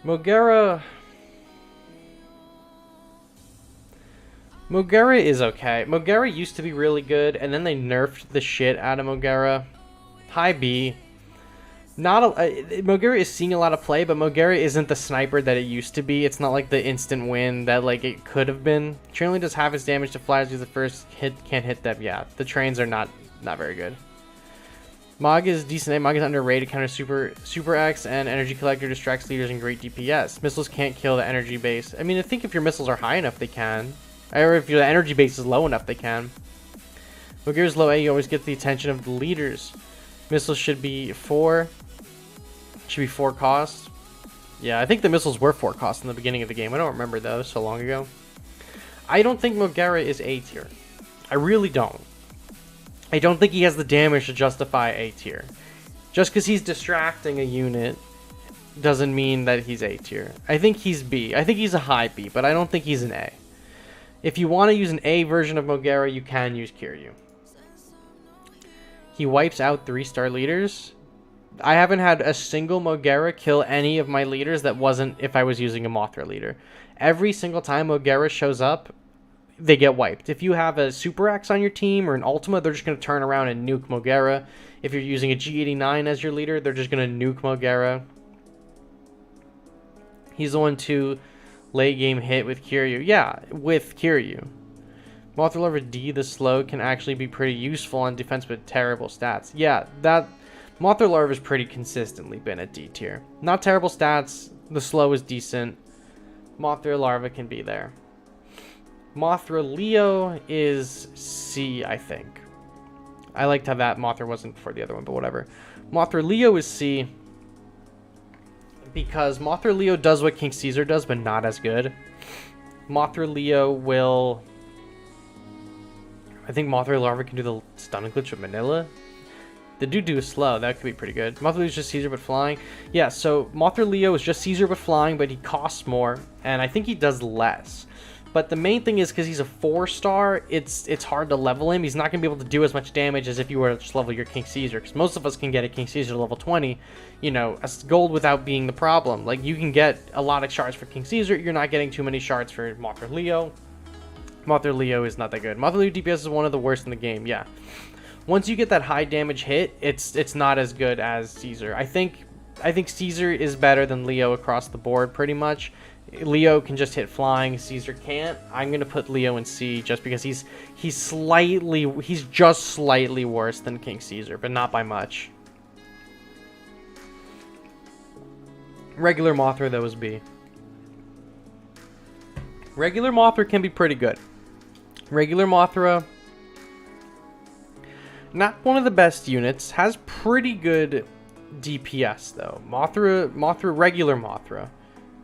Moguera is okay. Moguera used to be really good, and then they nerfed the shit out of Moguera. High B. Moguera is seeing a lot of play, but Moguera isn't the sniper that it used to be. It's not like the instant win that like it could have been. Train only does half its damage to flyers because the first hit can't hit them. Yeah, the trains are not very good. Mog is decent. Mog is underrated. Counter Super X and Energy Collector distracts leaders and great DPS. Missiles can't kill the energy base. I mean, I think if your missiles are high enough, they can. Or if your energy base is low enough, they can. Moguera's low A, you always get the attention of the leaders. Missiles should be 4. Should be 4 cost. Yeah, I think the missiles were 4 cost in the beginning of the game. I don't remember those so long ago. I don't think Moguera is A tier. I really don't. I don't think he has the damage to justify A tier. Just because he's distracting a unit doesn't mean that he's A tier. I think he's B. I think he's a high B, but I don't think he's an A. If you want to use an A version of Moguera, you can use Kiryu. He wipes out 3-star leaders. I haven't had a single Moguera kill any of my leaders that wasn't if I was using a Mothra leader. Every single time Moguera shows up, they get wiped. If you have a Super Axe on your team or an Ultima, they're just going to turn around and nuke Moguera. If you're using a G89 as your leader, they're just going to nuke Moguera. He's the one to late game hit with Kiryu. Yeah, with Kiryu. Mothra Larva D, the slow, can actually be pretty useful on defense with terrible stats. Yeah, that Mothra Larva has pretty consistently been a D tier. Not terrible stats. The slow is decent. Mothra Larva can be there. Mothra Leo is C, I think. I liked how that Mothra wasn't before the other one, but whatever. Mothra Leo is C because Mothra Leo does what King Caesar does, but not as good. Mothra Leo will... I think Mothra Larva can do the stunning glitch with Minilla. The dude is slow. That could be pretty good. Mothra Leo is just Caesar but flying. Yeah, so Mothra Leo is just Caesar but flying, but he costs more, and I think he does less. But the main thing is because he's a 4-star, it's hard to level him. He's not going to be able to do as much damage as if you were to just level your King Caesar. Because most of us can get a King Caesar to level 20, you know, as gold without being the problem. Like, you can get a lot of shards for King Caesar. You're not getting too many shards for Mothra Leo. Mothra Leo is not that good. Mothra Leo DPS is one of the worst in the game, yeah. Once you get that high damage hit, it's not as good as Caesar. I think Caesar is better than Leo across the board, pretty much. Leo can just hit flying, Caesar can't. I'm gonna put Leo in C just because he's just slightly worse than King Caesar, but not by much. Regular Mothra though is B. Regular Mothra can be pretty good. Regular Mothra, not one of the best units, has pretty good DPS though. Regular Mothra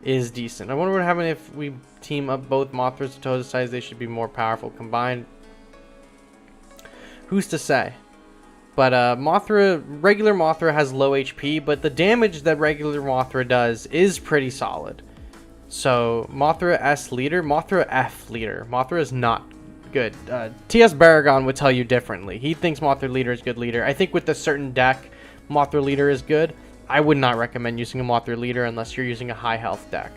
is decent. I wonder what would happen if we team up both Mothras to Toho decides they should be more powerful combined. Who's to say? But regular Mothra has low HP, but the damage that regular Mothra does is pretty solid. So Mothra S leader, Mothra F leader. Mothra is not good. TS Baragon would tell you differently. He thinks Mothra leader is good leader. I think with a certain deck, Mothra leader is good. I would not recommend using a Mothra leader unless you're using a high health deck,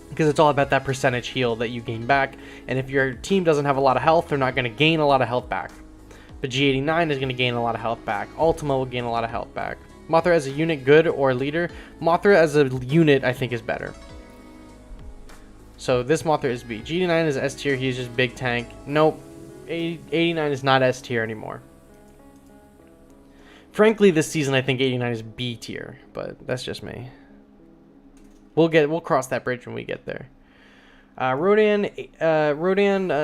because it's all about that percentage heal that you gain back, and if your team doesn't have a lot of health, they're not going to gain a lot of health back. But G89 is going to gain a lot of health back. Ultima will gain a lot of health back. Mothra as a unit, good, or leader. Mothra as a unit, I think, is better. So this Mothra is B. G89 is S tier. He's just big tank. Nope. 89 is not S tier anymore. Frankly, this season I think 89 is B tier, but that's just me. We'll cross that bridge when we get there. Rodan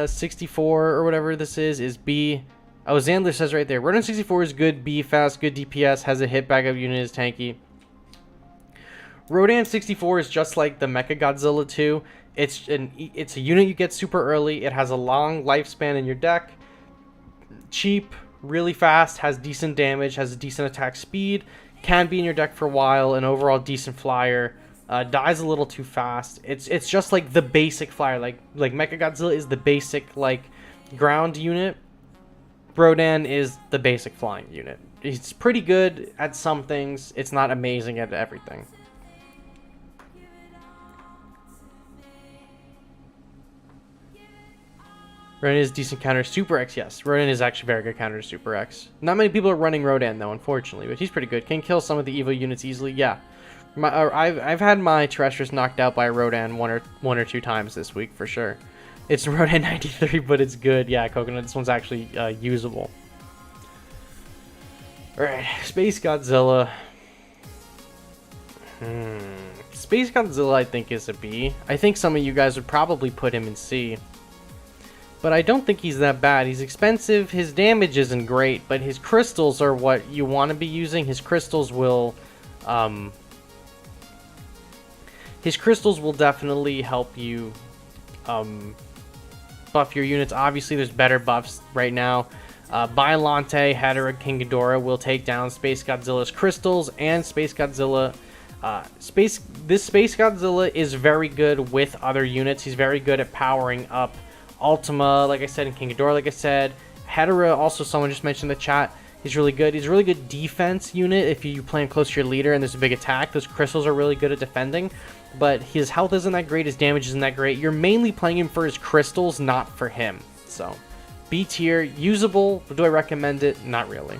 64 or whatever this is B. Oh, Zandler says right there, Rodan 64 is good B, fast, good DPS, has a hit backup unit, is tanky. Rodan 64 is just like the Mechagodzilla 2. It's a unit you get super early. It has a long lifespan in your deck. Cheap, really fast, has decent damage, has a decent attack speed, can be in your deck for a while, an overall decent flyer. Dies a little too fast. It's just like the basic flyer. Like Mechagodzilla is the basic like ground unit. Rodan is the basic flying unit. It's pretty good at some things. It's not amazing at everything. Rodan is decent counter Super X, yes. Rodan is actually very good counter to Super X. Not many people are running Rodan though, unfortunately, but he's pretty good. Can kill some of the Evo units easily, yeah. I've had my Terrestrius knocked out by Rodan one or two times this week for sure. It's Rodan 93, but it's good. Yeah, Coconut, this one's actually usable. Alright, SpaceGodzilla. SpaceGodzilla, I think, is a B. I think some of you guys would probably put him in C. But I don't think he's that bad. He's expensive, his damage isn't great, but his crystals are what you want to be using. His crystals will definitely help you buff your units. Obviously, there's better buffs right now. Biollante, Hedorah, Ghidorah will take down SpaceGodzilla's crystals, and SpaceGodzilla. This SpaceGodzilla is very good with other units. He's very good at powering up Ultima, like I said, and Ghidorah, like I said. Hedorah, also someone just mentioned in the chat. He's really good. He's a really good defense unit if you play him close to your leader and there's a big attack. Those crystals are really good at defending, but his health isn't that great, his damage isn't that great. You're mainly playing him for his crystals, not for him. So, B tier, usable, but do I recommend it? Not really.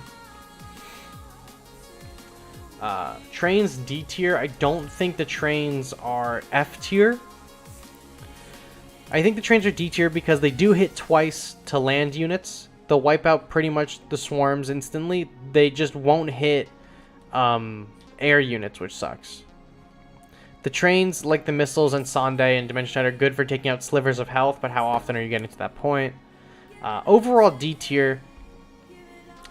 Trains, D tier. I don't think the trains are F tier. I think the trains are D tier because they do hit twice to land units. They'll wipe out pretty much the swarms instantly. They just won't hit air units, which sucks. The trains, like the missiles and Sande and Dimension Knight, are good for taking out slivers of health, but how often are you getting to that point? Overall D tier.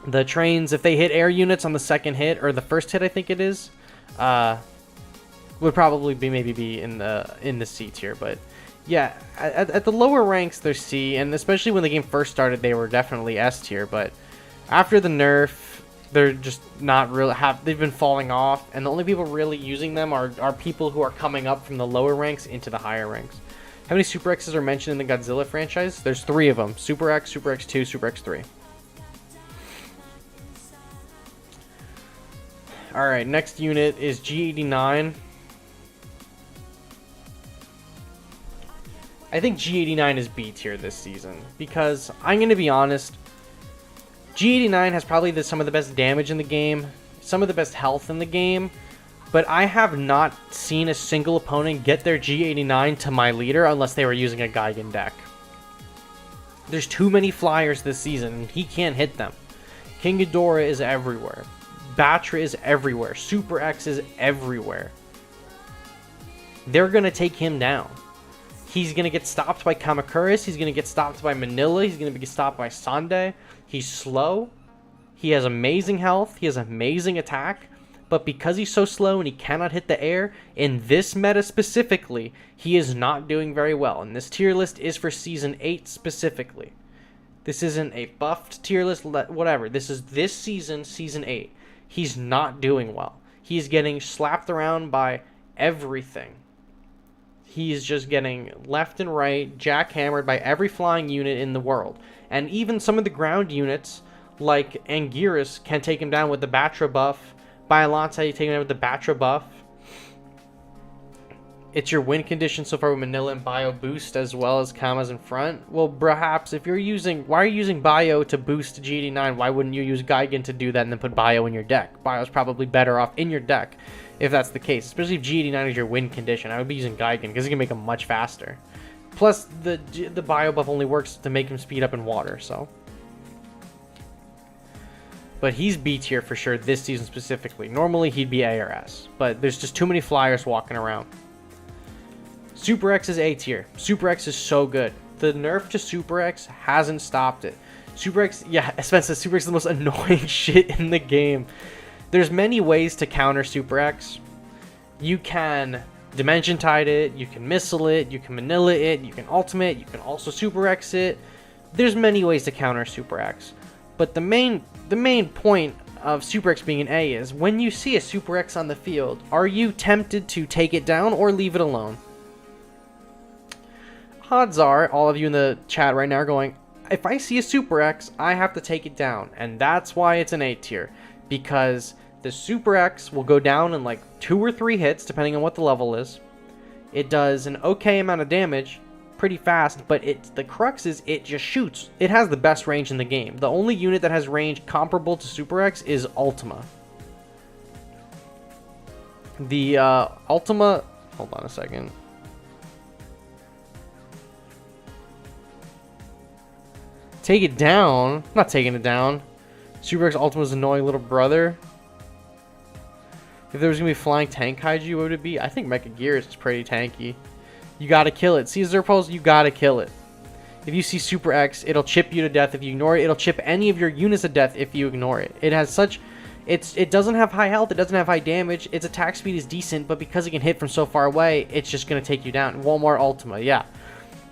The trains, if they hit air units on the second hit, or the first hit I think it is, would probably be in the C tier, but yeah, at the lower ranks they're C, and especially when the game first started they were definitely S tier, but after the nerf they're just not really they've been falling off, and the only people really using them are people who are coming up from the lower ranks into the higher ranks. How many Super X's are mentioned in the Godzilla franchise? There's 3 of them: Super X, Super X2, Super X3. Alright, next unit is G89. I think G89 is B tier this season, because I'm going to be honest, G89 has probably some of the best damage in the game, some of the best health in the game, But I have not seen a single opponent get their G89 to my leader unless they were using a Gigan deck. There's too many flyers this season, and he can't hit them. King Ghidorah is everywhere. Battra is everywhere. Super X is everywhere. They're going to take him down. He's going to get stopped by Kamacuras. He's going to get stopped by Minilla. He's going to get stopped by Sande. He's slow. He has amazing health. He has amazing attack. But because he's so slow and he cannot hit the air, in this meta specifically, he is not doing very well. And this tier list is for Season 8 specifically. This isn't a buffed tier list, whatever. This is this season, Season 8. He's not doing well. He's getting slapped around by everything. He's just getting left and right, jackhammered by every flying unit in the world. And even some of the ground units, like Anguirus, can take him down with the Battra buff. Biollante taking him down with the Battra buff. It's your win condition so far with Minilla and Bio boost as well as Kama's in front. Well, perhaps if you're using... Why are you using Bio to boost G89? Why wouldn't you use Gigan to do that and then put Bio in your deck? Bio's probably better off in your deck if that's the case. Especially if G89 is your win condition. I would be using Gigan because it can make him much faster. Plus, the Bio buff only works to make him speed up in water, so... But he's B tier for sure this season specifically. Normally he'd be A or S, but there's just too many flyers walking around. Super X is A tier. Super X is so good. The nerf to Super X hasn't stopped it. Super X, yeah, Spencer, Super X is the most annoying shit in the game. There's many ways to counter Super X. You can Dimension Tide it, you can Missile it, you can Minilla it, you can Ultimate, you can also Super X it. There's many ways to counter Super X. But the main point of Super X being an A is when you see a Super X on the field, are you tempted to take it down or leave it alone? Odds are, all of you in the chat right now are going, if I see a Super X, I have to take it down. And that's why it's an A tier. Because the Super X will go down in like 2 or 3 hits, depending on what the level is. It does an okay amount of damage, pretty fast, but the crux is it just shoots. It has the best range in the game. The only unit that has range comparable to Super X is Ultima. The Ultima... Hold on a second. Take it down? I'm not taking it down. Super X Ultima's annoying little brother. If there was going to be flying tank kaiju, what would it be? I think Mechagodzilla is pretty tanky. You gotta kill it. Caesar Pulse, you gotta kill it. If you see Super X, it'll chip you to death if you ignore it. It'll chip any of your units to death if you ignore it. It has such... It doesn't have high health, it doesn't have high damage. Its attack speed is decent, but because it can hit from so far away, it's just gonna take you down. One more Ultima, yeah.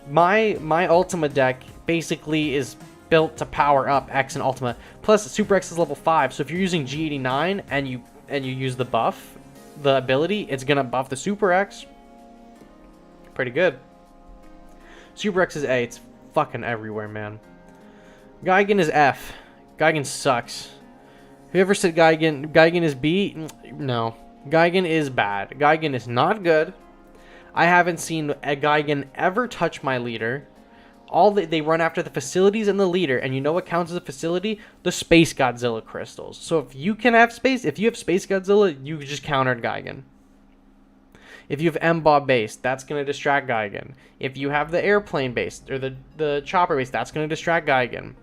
My Ultima deck basically is built to power up X and Ultima. Plus, Super X is level 5, so if you're using G89 and you use the buff, the ability, it's gonna buff the Super X. Pretty good. Super X is A. It's fucking everywhere, man. Gigan is F. Gigan sucks. Whoever said Gigan is B? No. Gigan is bad. Gigan is not good. I haven't seen a Gigan ever touch my leader. They run after the facilities and the leader, and you know what counts as a facility? The SpaceGodzilla crystals. So if you have SpaceGodzilla, you just countered Gigan. If you have MBot Base, that's going to distract Gigan. If you have the airplane base, or the chopper base, that's going to distract Gigan.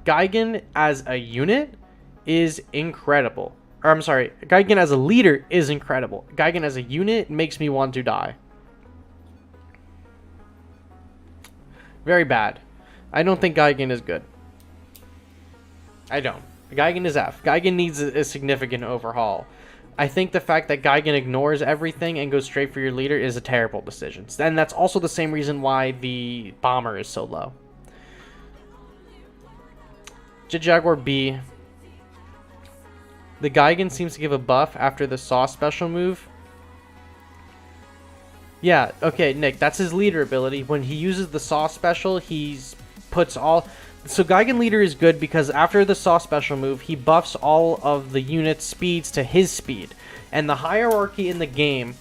Gigan as a unit is incredible. Or I'm sorry, Gigan as a leader is incredible. Gigan as a unit makes me want to die. Very bad. I don't think Gigan is good. I don't. Gigan is F. Gigan needs a significant overhaul. I think the fact that Gigan ignores everything and goes straight for your leader is a terrible decision. And that's also the same reason why the bomber is so low. Jaguar B. The Gigan seems to give a buff after the Saw special move. Yeah, okay, Nick, that's his leader ability. When he uses the Saw special, he puts all... So Gigan leader is good because after the Saw special move, he buffs all of the unit's speeds to his speed. And the hierarchy in the game,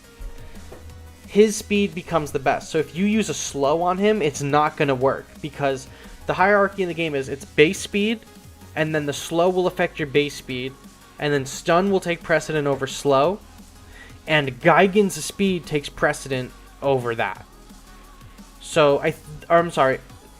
his speed becomes the best. So if you use a slow on him, it's not going to work. Because the hierarchy in the game is it's base speed, and then the slow will affect your base speed, and then stun will take precedent over slow. and Gigan's speed takes precedent over that. So I'm sorry,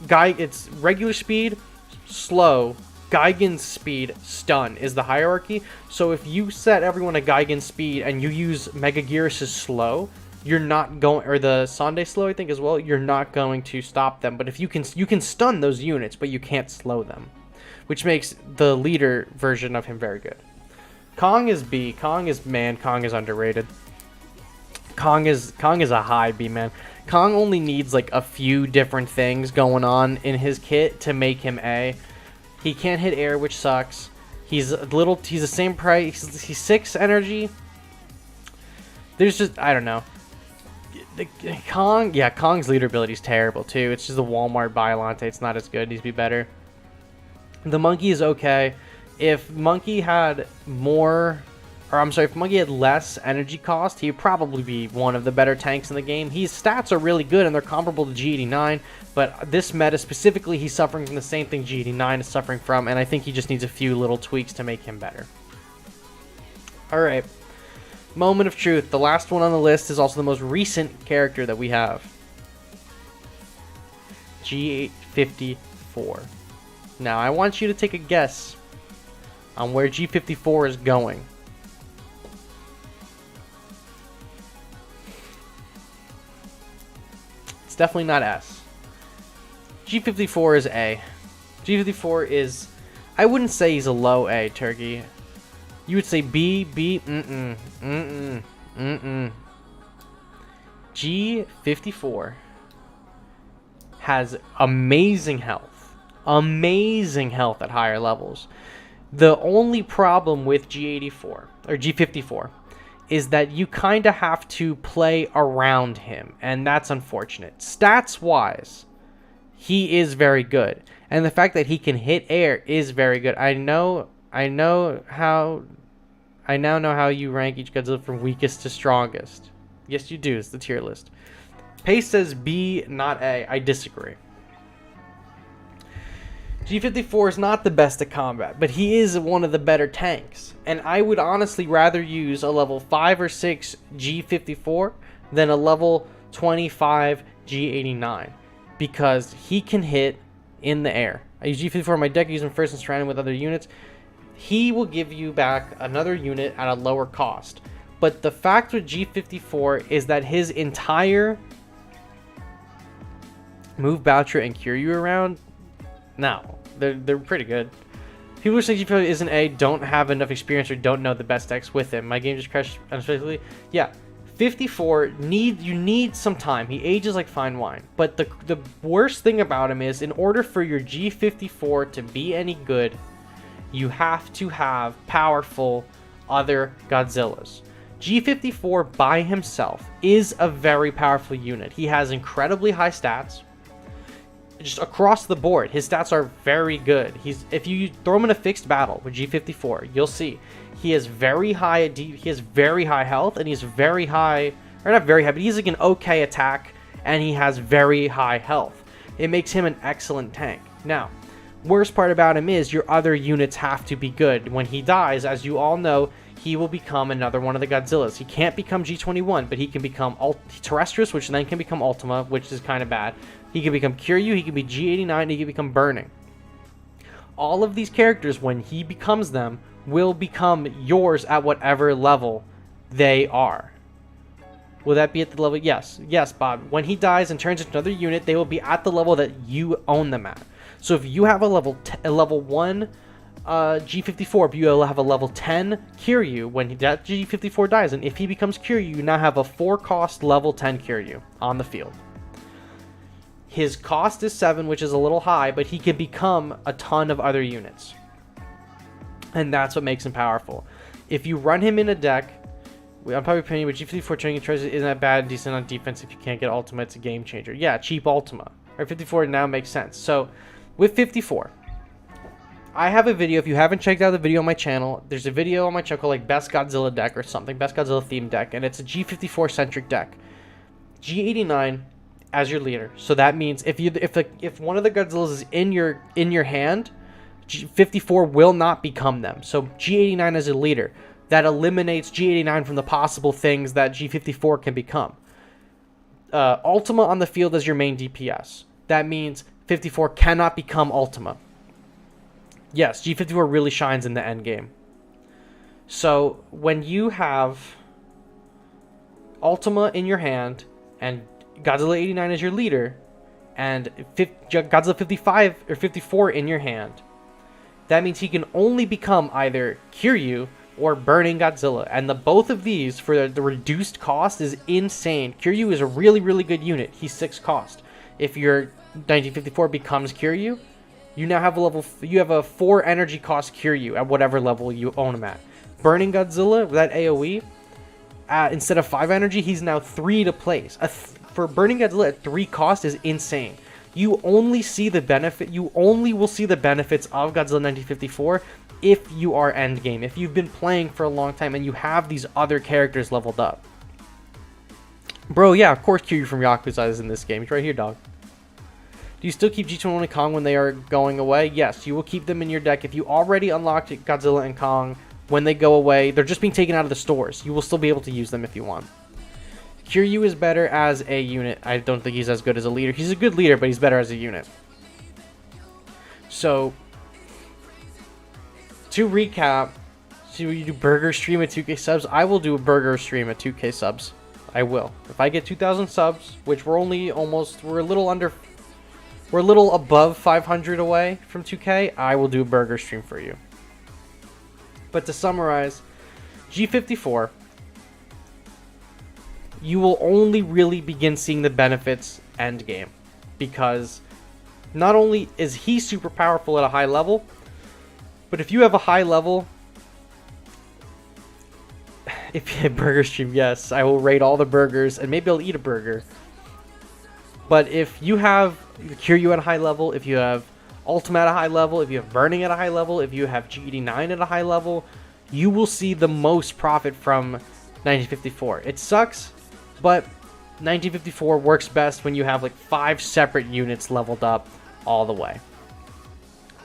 it's regular speed, slow, Gigan's speed, stun is the hierarchy. So if you set everyone to Gigan's speed and you use Megaguirus' slow, you're not going, or the Sande slow I think as well, you're not going to stop them. But if you can stun those units, but you can't slow them, which makes the leader version of him very good. Kong is B. Kong is underrated. Kong is a high B, man. Kong only needs like a few different things going on in his kit to make him A. He can't hit air, which sucks. He's the same price. He's 6 energy. There's just, I don't know. Kong's leader ability is terrible too. It's just a Walmart Biollante. It's not as good. It needs to be better. The monkey is okay. If monkey had if monkey had less energy cost, he'd probably be one of the better tanks in the game. His stats are really good and they're comparable to G89, but this meta specifically, he's suffering from the same thing G89 is suffering from, and I think he just needs a few little tweaks to make him better. Alright, moment of truth. The last one on the list is also the most recent character that we have. G54. Now, I want you to take a guess on where G54 is going. It's definitely not S. G54 is A. G54 is, I wouldn't say he's a low A, Turkey. You would say B, G54 has amazing health. Amazing health at higher levels. The only problem with G84 or G54 is that you kind of have to play around him, and that's unfortunate. Stats wise, he is very good, and the fact that he can hit air is very good. I now know how you rank each Godzilla from weakest to strongest. Yes, you do. It's the tier list. Pace says B, not A. I disagree. G54 is not the best at combat, but he is one of the better tanks. And I would honestly rather use a level 5 or 6 G54 than a level 25 G89. Because he can hit in the air. I use G54 on my deck, I use him first and surround him with other units. He will give you back another unit at a lower cost. But the fact with G54 is that his entire move Battra and Kiryu around, no, they're pretty good. People who say G54 isn't A don't have enough experience or don't know the best decks with him. My game just crashed unexpectedly. Yeah, 54 you need some time. He ages like fine wine. But the worst thing about him is, in order for your G54 to be any good, you have to have powerful other Godzillas. G54 by himself is a very powerful unit. He has incredibly high stats. Just across the board, his stats are very good. If you throw him in a fixed battle with G54, you'll see he has very high health, and he's very high, or not very high, but he's like an okay attack, and he has very high health. It makes him an excellent tank. Now, worst part about him is your other units have to be good. When he dies, as you all know, he will become another one of the Godzillas. He can't become G21, but he can become Terrestrius, which then can become Ultima, which is kind of bad. He can become Kiryu, he can be G89, he can become Burning. All of these characters, when he becomes them, will become yours at whatever level they are. Will that be at the level? Yes. Yes, Bob. When he dies and turns into another unit, they will be at the level that you own them at. So if you have a level 1 G54, but you have a level 10 Kiryu, when that G54 dies, and if he becomes Kiryu, you now have a 4-cost level 10 Kiryu on the field. His cost is 7, which is a little high, but he can become a ton of other units. And that's what makes him powerful. If you run him in a deck, I'm probably playing with G54 training treasures isn't that bad, decent on defense. If you can't get Ultima, it's a game changer. Yeah, cheap Ultima. Or 54 now makes sense. So, with 54, I have a video. If you haven't checked out the video on my channel, there's a video on my channel called like Best Godzilla deck or something, Best Godzilla themed deck, and it's a G54 centric deck. G89 as your leader. So that means if one of the Godzillas is in your hand, G54 will not become them. So G89 as a leader. that eliminates G89 from the possible things that G54 can become. Ultima on the field as your main DPS. That means 54 cannot become Ultima. Yes, G54 really shines in the end game. So when you have Ultima in your hand and Godzilla 89 as your leader and Godzilla 55 or 54 in your hand, that means he can only become either Kiryu or Burning Godzilla. And the both of these, for the reduced cost, is insane. Kiryu is a really, really good unit. He's 6 cost. If your 1954 becomes Kiryu, you now have a 4 energy cost Kiryu at whatever level you own him at. Burning Godzilla, that AoE, instead of 5 energy, he's now 3 to place. For Burning Godzilla at 3 cost is insane. You only see the benefit. You only will see the benefits of Godzilla 1954 if you are endgame. If you've been playing for a long time and you have these other characters leveled up. Bro, yeah, of course Kiryu from Yakuza is in this game. He's right here, dog. Do you still keep G21 and Kong when they are going away? Yes, you will keep them in your deck. If you already unlocked Godzilla and Kong, when they go away, they're just being taken out of the stores. You will still be able to use them if you want. Kiryu is better as a unit. I don't think he's as good as a leader. He's a good leader, but he's better as a unit. So, to recap, so you do burger stream at 2K subs. I will do a burger stream at 2K subs. I will. If I get 2,000 subs, which we're a little above 500 away from 2K, I will do a burger stream for you. But to summarize, G54, you will only really begin seeing the benefits end game, because not only is he super powerful at a high level, but if you have a high level, if you have burger stream, yes, I will rate all the burgers and maybe I'll eat a burger. But if you have Kiryu at a high level, if you have Ultima at a high level, if you have Burning at a high level, if you have G89 at a high level, you will see the most profit from 1954. It sucks, but 1954 works best when you have like 5 separate units leveled up all the way.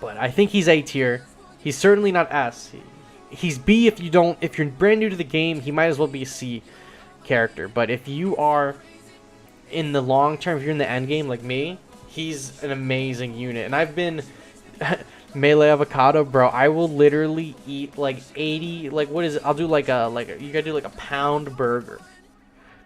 But I think he's A tier. He's certainly not S. He's B if you're brand new to the game, he might as well be a C character. But if you are in the long term, if you're in the end game like me, he's an amazing unit. And I've been melee avocado, bro. I will literally eat like 80, like what is it? I'll do like you gotta do like a pound burger.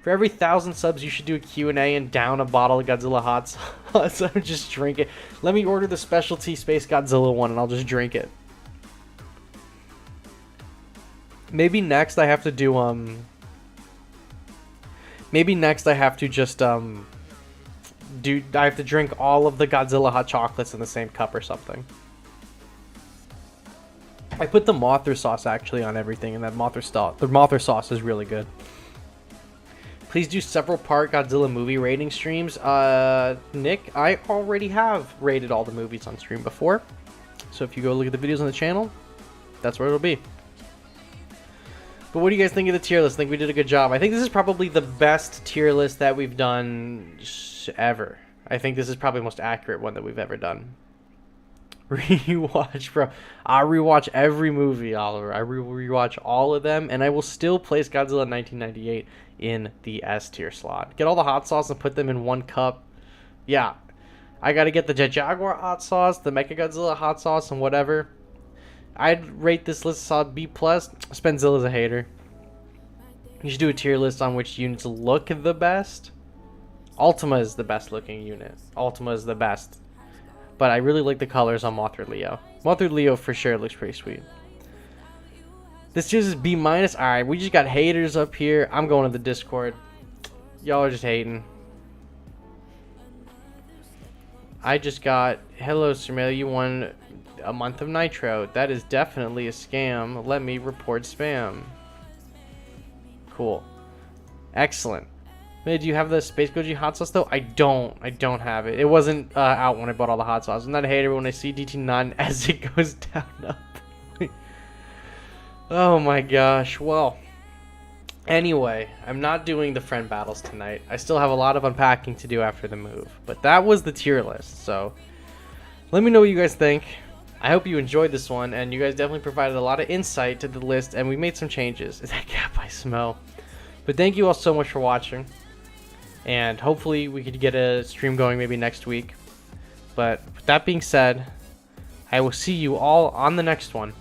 For every 1,000 subs, you should do a Q&A and down a bottle of Godzilla hot sauce. So just drink it. Let me order the specialty SpaceGodzilla one and I'll just drink it. Maybe next I have to do maybe next I have to just I have to drink all of the Godzilla hot chocolates in the same cup or something. I put the Mothra sauce actually on everything, and that the Mothra sauce is really good. Please do several part Godzilla movie rating streams. Nick, I already have rated all the movies on stream before. So if you go look at the videos on the channel, that's where it'll be. But what do you guys think of the tier list? I think we did a good job. I think this is probably the best tier list that we've done ever. I think this is probably the most accurate one that we've ever done. Rewatch, bro. I rewatch every movie, Oliver. I rewatch all of them, and I will still place Godzilla 1998 in the S tier slot. Get all the hot sauce and put them in one cup. Yeah. I gotta get the Jet Jaguar hot sauce, the Mechagodzilla hot sauce, and whatever. I'd rate this list solid B+. Spenzilla's a hater. You should do a tier list on which units look the best. Ultima is the best looking unit. Ultima is the best. But I really like the colors on Mothra Leo. Mothra Leo for sure looks pretty sweet. This chooses B-. Alright, we just got haters up here. I'm going to the Discord. Y'all are just hating. I just got, hello Surmail, you won a month of Nitro. That is definitely a scam. Let me report spam. Cool. Excellent. Hey, do you have the SpaceGodzilla hot sauce though? I don't have it. It wasn't out when I bought all the hot sauce. I'm not a hater when I see DT9 as it goes down up. Oh my gosh. Well, anyway, I'm not doing the friend battles tonight. I still have a lot of unpacking to do after the move. But that was the tier list. So let me know what you guys think. I hope you enjoyed this one, and you guys definitely provided a lot of insight to the list, and we made some changes. That gap I smell. But thank you all so much for watching, and hopefully we could get a stream going maybe next week. But with that being said, I will see you all on the next one.